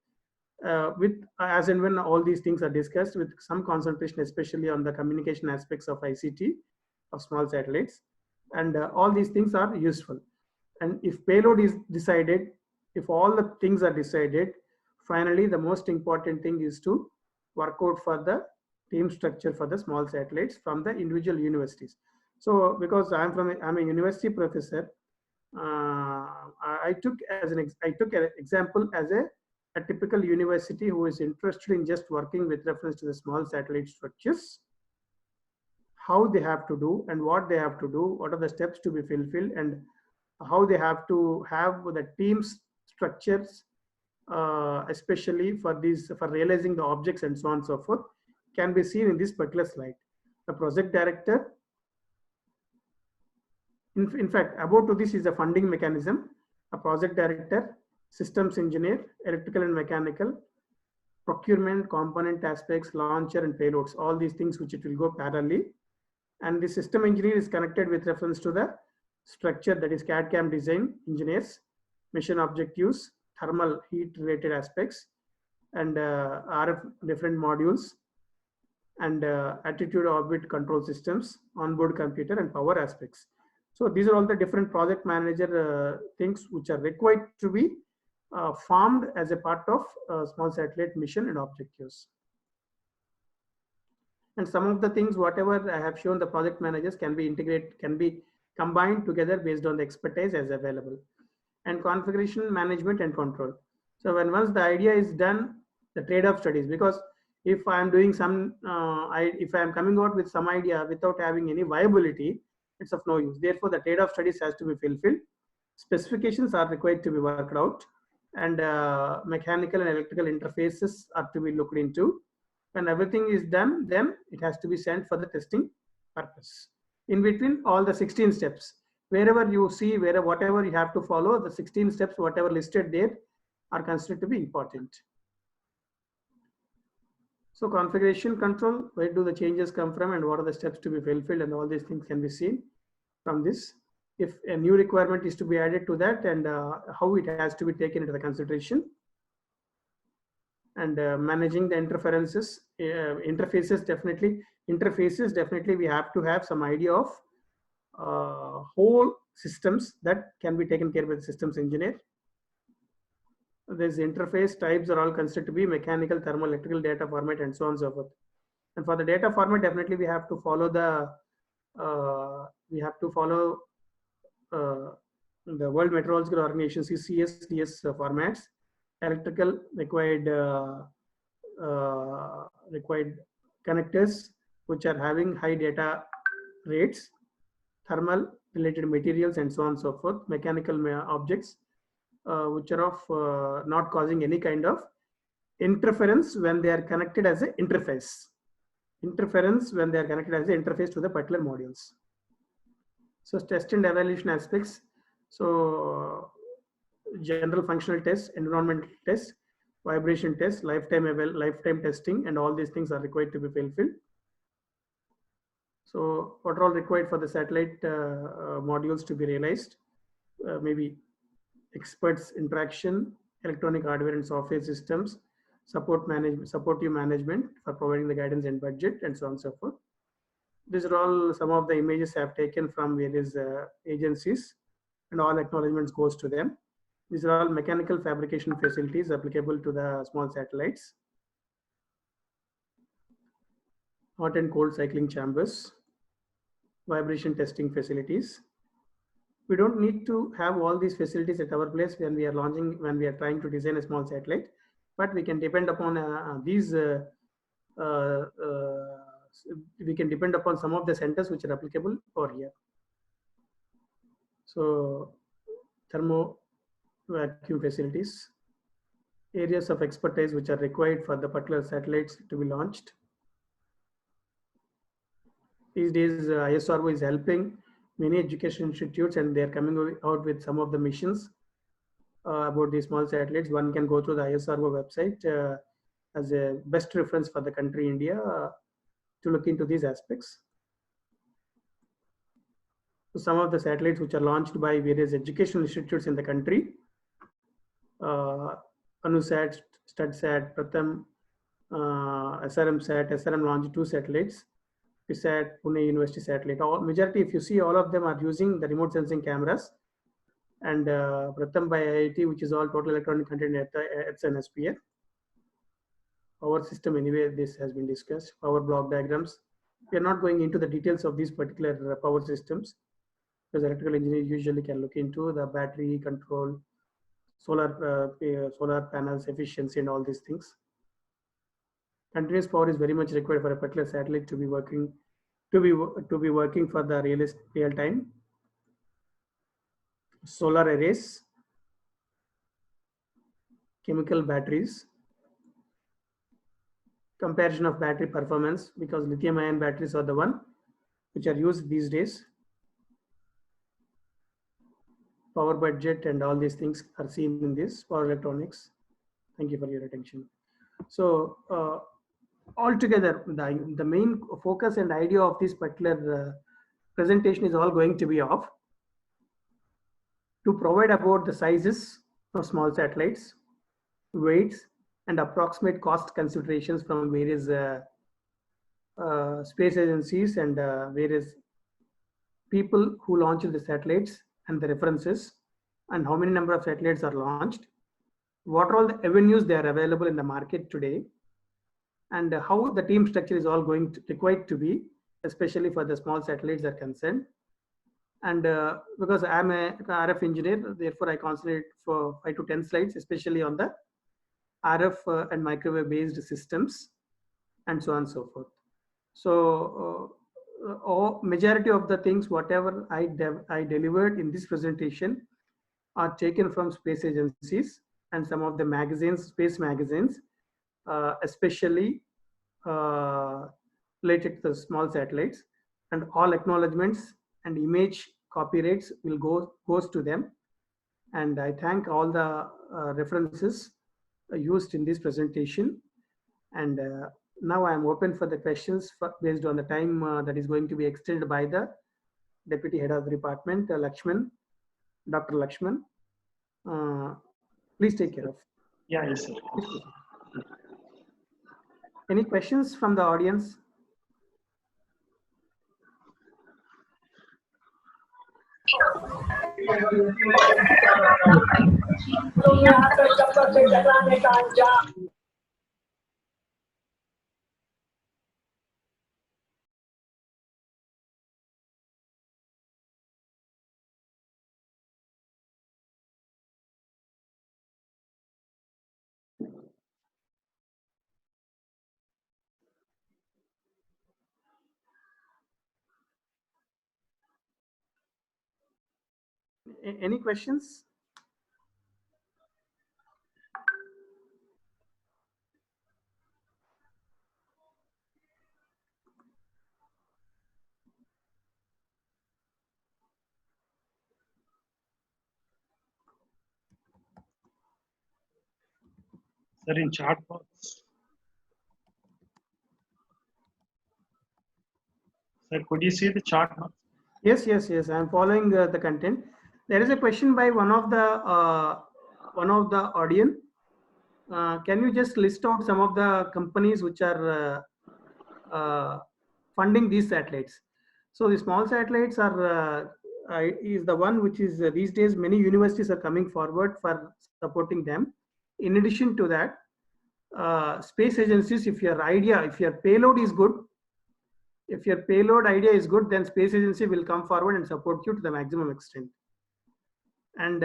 With as and when all these things are discussed, with some concentration especially on the communication aspects of ICT of small satellites, and all these things are useful. And if payload is decided, if all the things are decided, finally the most important thing is to work out for the team structure for the small satellites from the individual universities. So because I'm a university professor, I took an example as a typical university who is interested in just working with reference to the small satellite structures, how they have to do and what they have to do, what are the steps to be fulfilled, and how they have to have the team's structures, especially for realizing the objects and so on and so forth, can be seen in this particular slide. The project director, in fact, about to this is a funding mechanism, a project director, systems engineer, electrical and mechanical, procurement, component aspects, launcher and payloads, all these things which it will go parallelly. And the system engineer is connected with reference to the structure, that is CAD/CAM design engineers, mission objectives, thermal heat related aspects, and RF different modules, and attitude orbit control systems, onboard computer, and power aspects. So these are all the different project manager things which are required to be formed as a part of small satellite mission and objectives. And some of the things, whatever I have shown, the project managers can be integrated, can be combined together based on the expertise as available. And configuration management and control. So once the idea is done, the trade-off studies, because if I am doing some, if I am coming out with some idea without having any viability, it's of no use. Therefore, the trade-off studies has to be fulfilled. Specifications are required to be worked out, and mechanical and electrical interfaces are to be looked into. When everything is done, then it has to be sent for the testing purpose. In between, all the 16 steps, wherever you see, whatever you have to follow, the 16 steps, whatever listed there, are considered to be important. So configuration control, where do the changes come from and what are the steps to be fulfilled, and all these things can be seen from this. If a new requirement is to be added to that, and how it has to be taken into the consideration. And managing the interferences, interfaces definitely we have to have some idea of whole systems that can be taken care of by the systems engineer. These interface types are all considered to be mechanical, thermal, electrical data format, and so on and so forth. And for the data format, definitely we have to follow the World Meteorological Organization CSDS formats. Electrical required required connectors which are having high data rates, thermal related materials, and so on and so forth. Mechanical objects which are of not causing any kind of interference when they are connected as an interface. Interference when they are connected as an interface to the particular modules. So test and evaluation aspects. So general functional tests, environmental tests, vibration tests, lifetime testing, and all these things are required to be fulfilled. So what are all required for the satellite modules to be realized? Maybe experts interaction, electronic hardware and software systems, supportive management for providing the guidance and budget, and so on and so forth. These are all some of the images I have taken from various agencies, and all acknowledgements goes to them. These are all mechanical fabrication facilities applicable to the small satellites. Hot and cold cycling chambers, vibration testing facilities. We don't need to have all these facilities at our place when we are trying to design a small satellite, but we can depend upon we can depend upon some of the centers which are applicable over here. So thermo vacuum facilities, areas of expertise which are required for the particular satellites to be launched. These days ISRO is helping many education institutes, and they are coming out with some of the missions about these small satellites. One can go to the ISRO website as a best reference for the country India to look into these aspects. So some of the satellites which are launched by various educational institutes in the country, ANUSAT, STUDSAT, Pratham, SRM-SAT. SRM launched 2 satellites. PSAT, Pune University satellite. Majority, if you see, all of them are using the remote sensing cameras. And Pratham by IIT, which is all total electronic content at an SPF. Power system, anyway, this has been discussed. Power block diagrams. We are not going into the details of these particular power systems, because electrical engineers usually can look into the battery control, solar panels, efficiency, and all these things. Continuous power is very much required for a particular satellite to be working for the real time. Solar arrays, chemical batteries, comparison of battery performance, because lithium-ion batteries are the one which are used these days. Power budget and all these things are seen in this power electronics. Thank you for your attention. So altogether, the main focus and idea of this particular presentation is all going to be of to provide about the sizes of small satellites, weights, and approximate cost considerations from various space agencies and various people who launched the satellites, and the references, and how many number of satellites are launched, what are all the avenues they are available in the market today, and how the team structure is all required to be, especially for the small satellites are concerned. And because I'm a RF engineer, therefore I concentrate for 5 to 10 slides, especially on the RF and microwave based systems, and so on and so forth. So majority of the things, whatever I delivered in this presentation, are taken from space agencies and some of the magazines, space magazines, especially related to the small satellites, and all acknowledgements and image copyrights will goes to them. And I thank all the references used in this presentation, and now I am open for the questions based on the time that is going to be extended by the Deputy Head of the Department, Lakshman, Dr. Lakshman. Please take care of. Yeah, yes, sir. Any questions from the audience? Any questions? Sir, in chat box. Sir, could you see the chat box? Yes, yes, yes. I am following the content. There is a question by one of the audience. Can you just list out some of the companies which are funding these satellites? So the small satellites are is the one which is these days many universities are coming forward for supporting them. In addition to that, space agencies, if your payload is good, if your payload idea is good, then space agency will come forward and support you to the maximum extent. And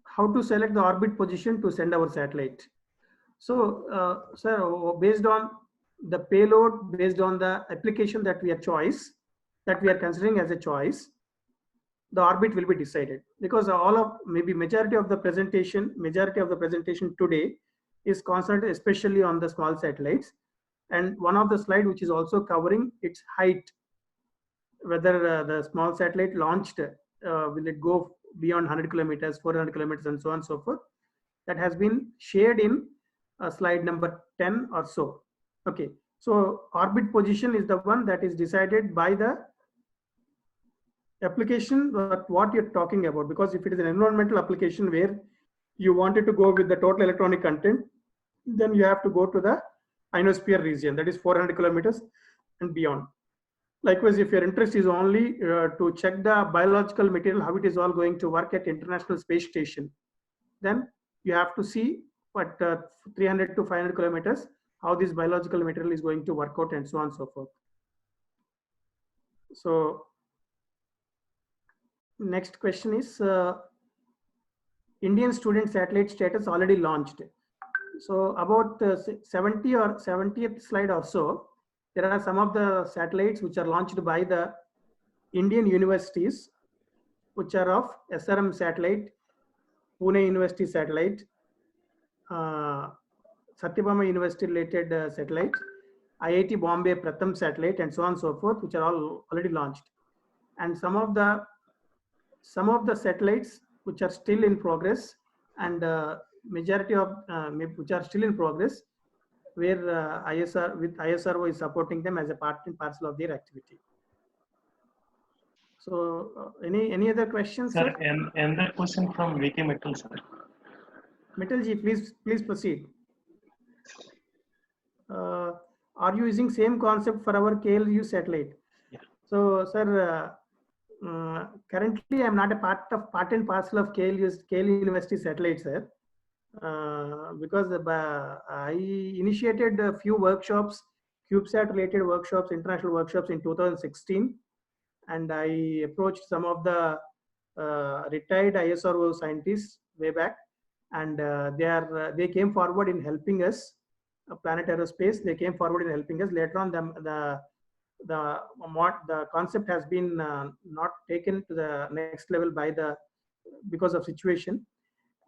how to select the orbit position to send our satellite. So, sir, based on the payload, based on the application that we are considering as a choice, the orbit will be decided, because maybe majority of the presentation today is concentrated especially on the small satellites, and one of the slide which is also covering its height, whether the small satellite launched will it go beyond 100 kilometers, 400 kilometers, and so on and so forth. That has been shared in slide number 10 or so. Okay, so orbit position is the one that is decided by the application, what you're talking about, because if it is an environmental application where you wanted to go with the total electronic content, then you have to go to the ionosphere region, that is 400 kilometers and beyond. Likewise, if your interest is only to check the biological material, how it is all going to work at International Space Station, then you have to see what 300 to 500 kilometers, how this biological material is going to work out, and so on and so forth. So next question is Indian student satellite status already launched. So about 70 or 70th slide or so, there are some of the satellites which are launched by the Indian universities, which are of SRM satellite, Pune University satellite, Satyabama University related satellite, IIT Bombay Pratham satellite, and so on and so forth, which are all already launched. And some of the satellites which are still in progress, and majority of which are still in progress, where ISRO is supporting them as a part and parcel of their activity. So any other questions, sir? And that question from VK Mittal, sir. Mittalji, please proceed. Are you using same concept for our KLU satellite? Yeah. So, sir, currently I'm not a part and parcel of KLU University satellite, sir, because I initiated a few workshops, CubeSat related workshops, international workshops in 2016, and I approached some of the retired ISRO scientists way back, and they came forward in helping us. Planet Aerospace, they came forward in helping us. Later on, the concept has been not taken to the next level because of situation.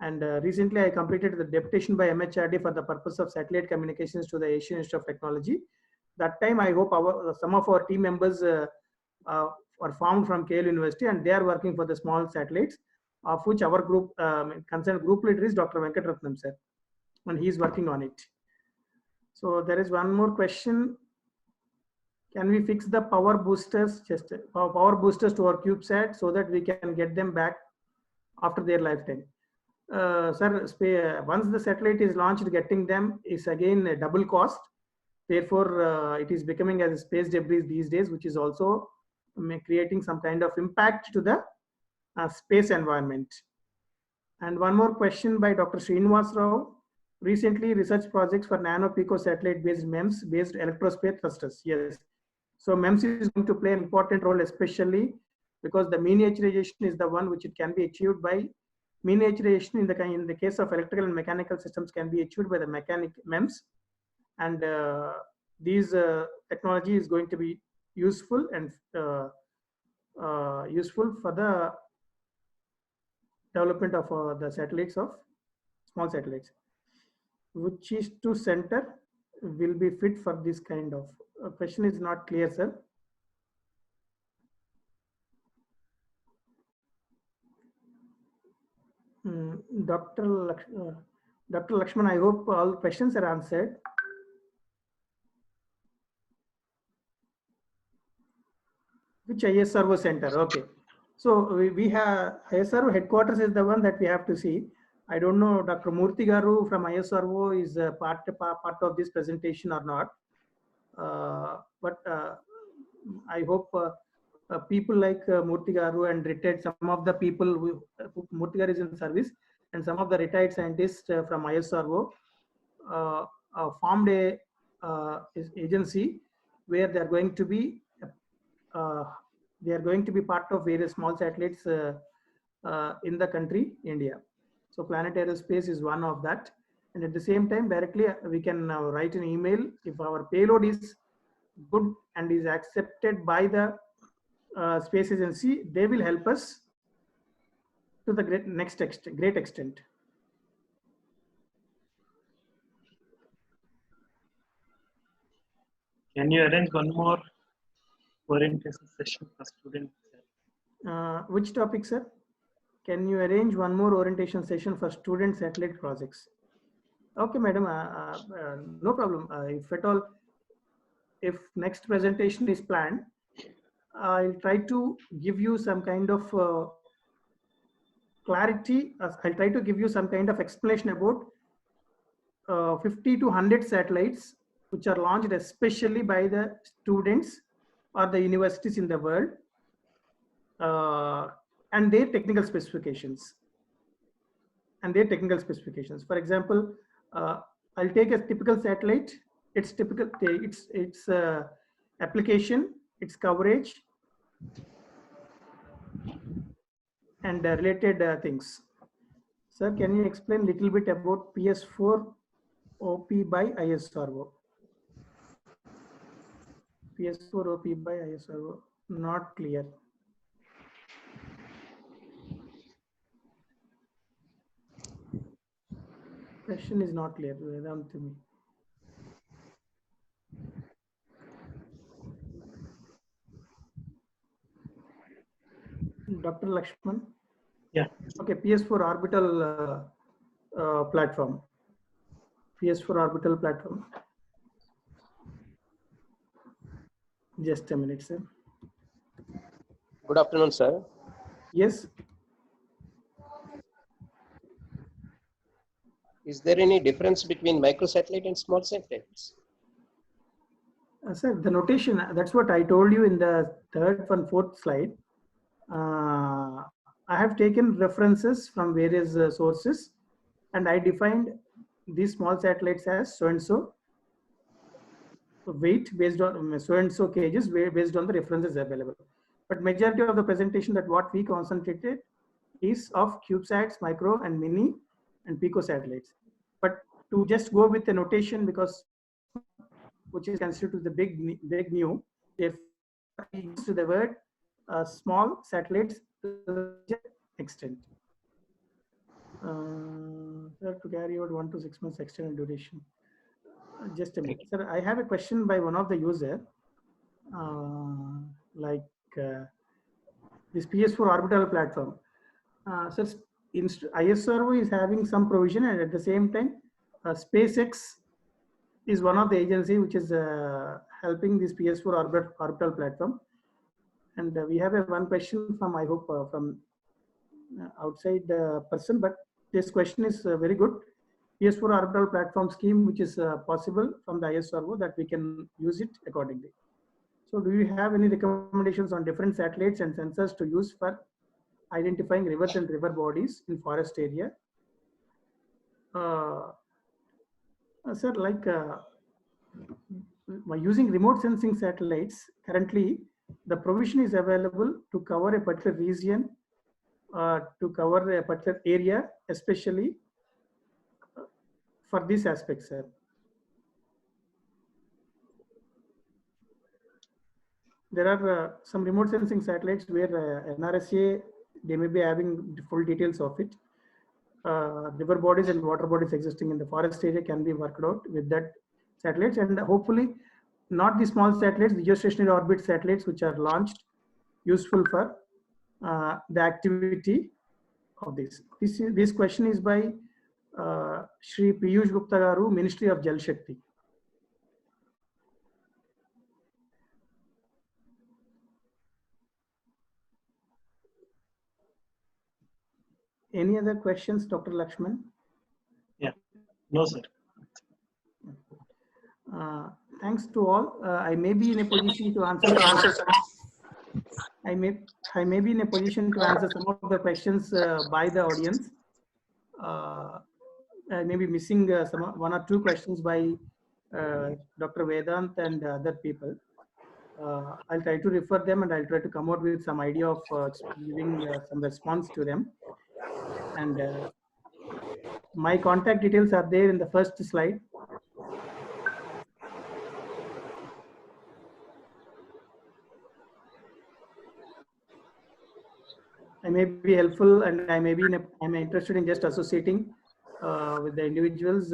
And recently I completed the deputation by MHRD for the purpose of satellite communications to the Asian Institute of Technology. That time I hope some of our team members are found from KL University, and they are working for the small satellites, of which our group concerned group leader is Dr. Venkatratnam, sir. and he's working on it. So there is one more question. Can we fix the power boosters, just power boosters to our CubeSat so that we can get them back after their lifetime? Sir, once the satellite is launched, getting them is again a double cost. Therefore, it is becoming as a space debris these days, which is also creating some kind of impact to the space environment. And one more question by Dr. Srinivas Rao. Recently, research projects for nano pico satellite based MEMS based electrospace thrusters. Yes. So MEMS is going to play an important role, especially because the miniaturization is the one which it can be achieved by miniaturization in the case of electrical and mechanical systems can be achieved by the mechanic MEMS. And these technology is going to be useful and useful for the development of the satellites of small satellites. Which is to center will be fit for this kind of question is not clear, sir. Dr. Lakshman, I hope all questions are answered. Which ISRO center? Okay. So we have ISRO headquarters is the one that we have to see. I don't know Dr. Murthy Garu from ISRO is part of this presentation or not. But I hope people like Murthy Garu and retired, some of the people who Murthy Garu is in service, and some of the retired scientists from ISRO formed a agency where they are going to be part of various small satellites in the country India. So Planet Aerospace is one of that, and at the same time directly we can write an email if our payload is good and is accepted by the space agency. They will help us to the great extent. Can you arrange one more orientation session for students? Which topic, sir? Can you arrange one more orientation session for student satellite projects? Okay, madam, no problem. If at all, if next presentation is planned, I'll try to give you some kind of clarity. I'll try to give you some kind of explanation about 50 to 100 satellites which are launched especially by the students or the universities in the world and their technical specifications. For example, I'll take a typical satellite, its application, its coverage, and related things. Sir, can you explain a little bit about PS4 OP by ISRO? PS4 OP by ISRO, not clear. Question is not clear, Vedant, to me. Dr. Lakshman? Yeah. Okay, PS4 orbital platform. PS4 orbital platform. Just a minute, sir. Good afternoon, sir. Yes. Is there any difference between microsatellite and small satellites? Sir, the notation, that's what I told you in the third and fourth slide. I have taken references from various sources, and I defined these small satellites as so-and-so weight based on so-and-so cages based on the references available. But majority of the presentation that what we concentrated is of CubeSats, micro and mini and pico satellites. But to just go with the notation, because which is considered the big new, if we use the word small satellites to the extent. To carry out 1 to 6 months extended duration. Just a minute, sir. I have a question by one of the user, this PS4 orbital platform. Sir, ISRO is having some provision, and at the same time, SpaceX is one of the agency which is helping this PS4 orbital platform. And we have one question from, I hope, from outside person, but this question is very good. PS4 orbital platform scheme, which is possible from the ISRO, that we can use it accordingly. So do you have any recommendations on different satellites and sensors to use for identifying rivers and river bodies in forest area? Sir, like by using remote sensing satellites, currently the provision is available to cover a particular region, to cover a particular area, especially for this aspect, sir. There are some remote sensing satellites where NRSA, they may be having full details of it. River bodies and water bodies existing in the forest area can be worked out with that satellites, and hopefully not the small satellites, the geostationary orbit satellites which are launched, useful for the activity of this. This question is by Shri Piyush Gupta Garu, Ministry of Jal Shakti. Any other questions, Dr. Lakshman? Yeah, no, sir. Thanks to all. I may be in a position to answer. I may be in a position to answer some of the questions by the audience. I may be missing one or two questions by Dr. Vedant and other people. I'll try to refer them, and I'll try to come out with some idea of giving some response to them. And my contact details are there in the first slide. I may be helpful, and I may be I'm interested in just associating with the individuals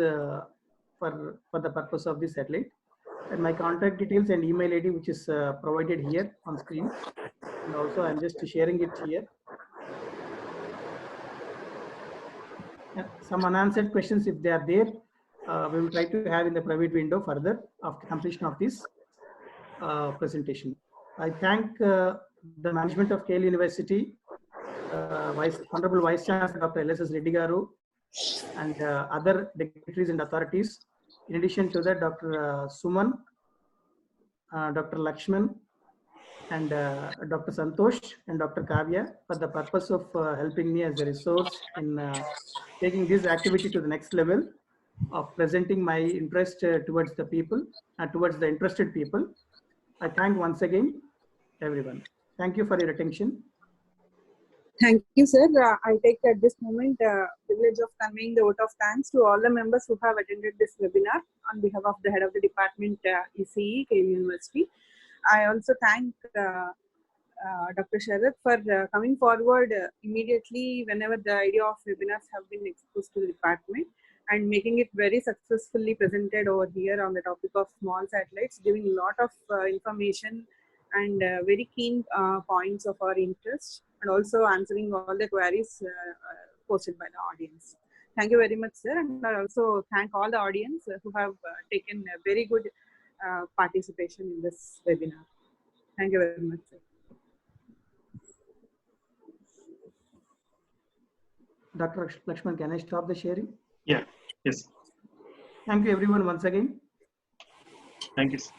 for the purpose of this satellite. And my contact details and email ID, which is provided here on screen. And also I'm just sharing it here. Some unanswered questions, if they are there, we will try to have in the private window further after completion of this presentation. I thank the management of KL University, Honorable Vice Chancellor Dr. LSS Reddy Garu, and other dignitaries and authorities. In addition to that, Dr. Suman, Dr. Lakshman, and Dr. Santosh and Dr. Kavya, for the purpose of helping me as a resource in taking this activity to the next level of presenting my interest towards the people and towards the interested people. I thank once again everyone. Thank you for your attention. Thank you, sir. I take at this moment privilege of conveying the vote of thanks to all the members who have attended this webinar on behalf of the head of the department, ECE, KL University. I also thank Dr. Sharath for coming forward immediately whenever the idea of webinars have been exposed to the department, and making it very successfully presented over here on the topic of small satellites, giving a lot of information and very keen points of our interest, and also answering all the queries posted by the audience. Thank you very much, sir. And I also thank all the audience who have taken a very good participation in this webinar. Thank you very much, sir. Dr. Lakshman, can I stop the sharing? Yeah, yes. Thank you everyone once again. Thank you, sir.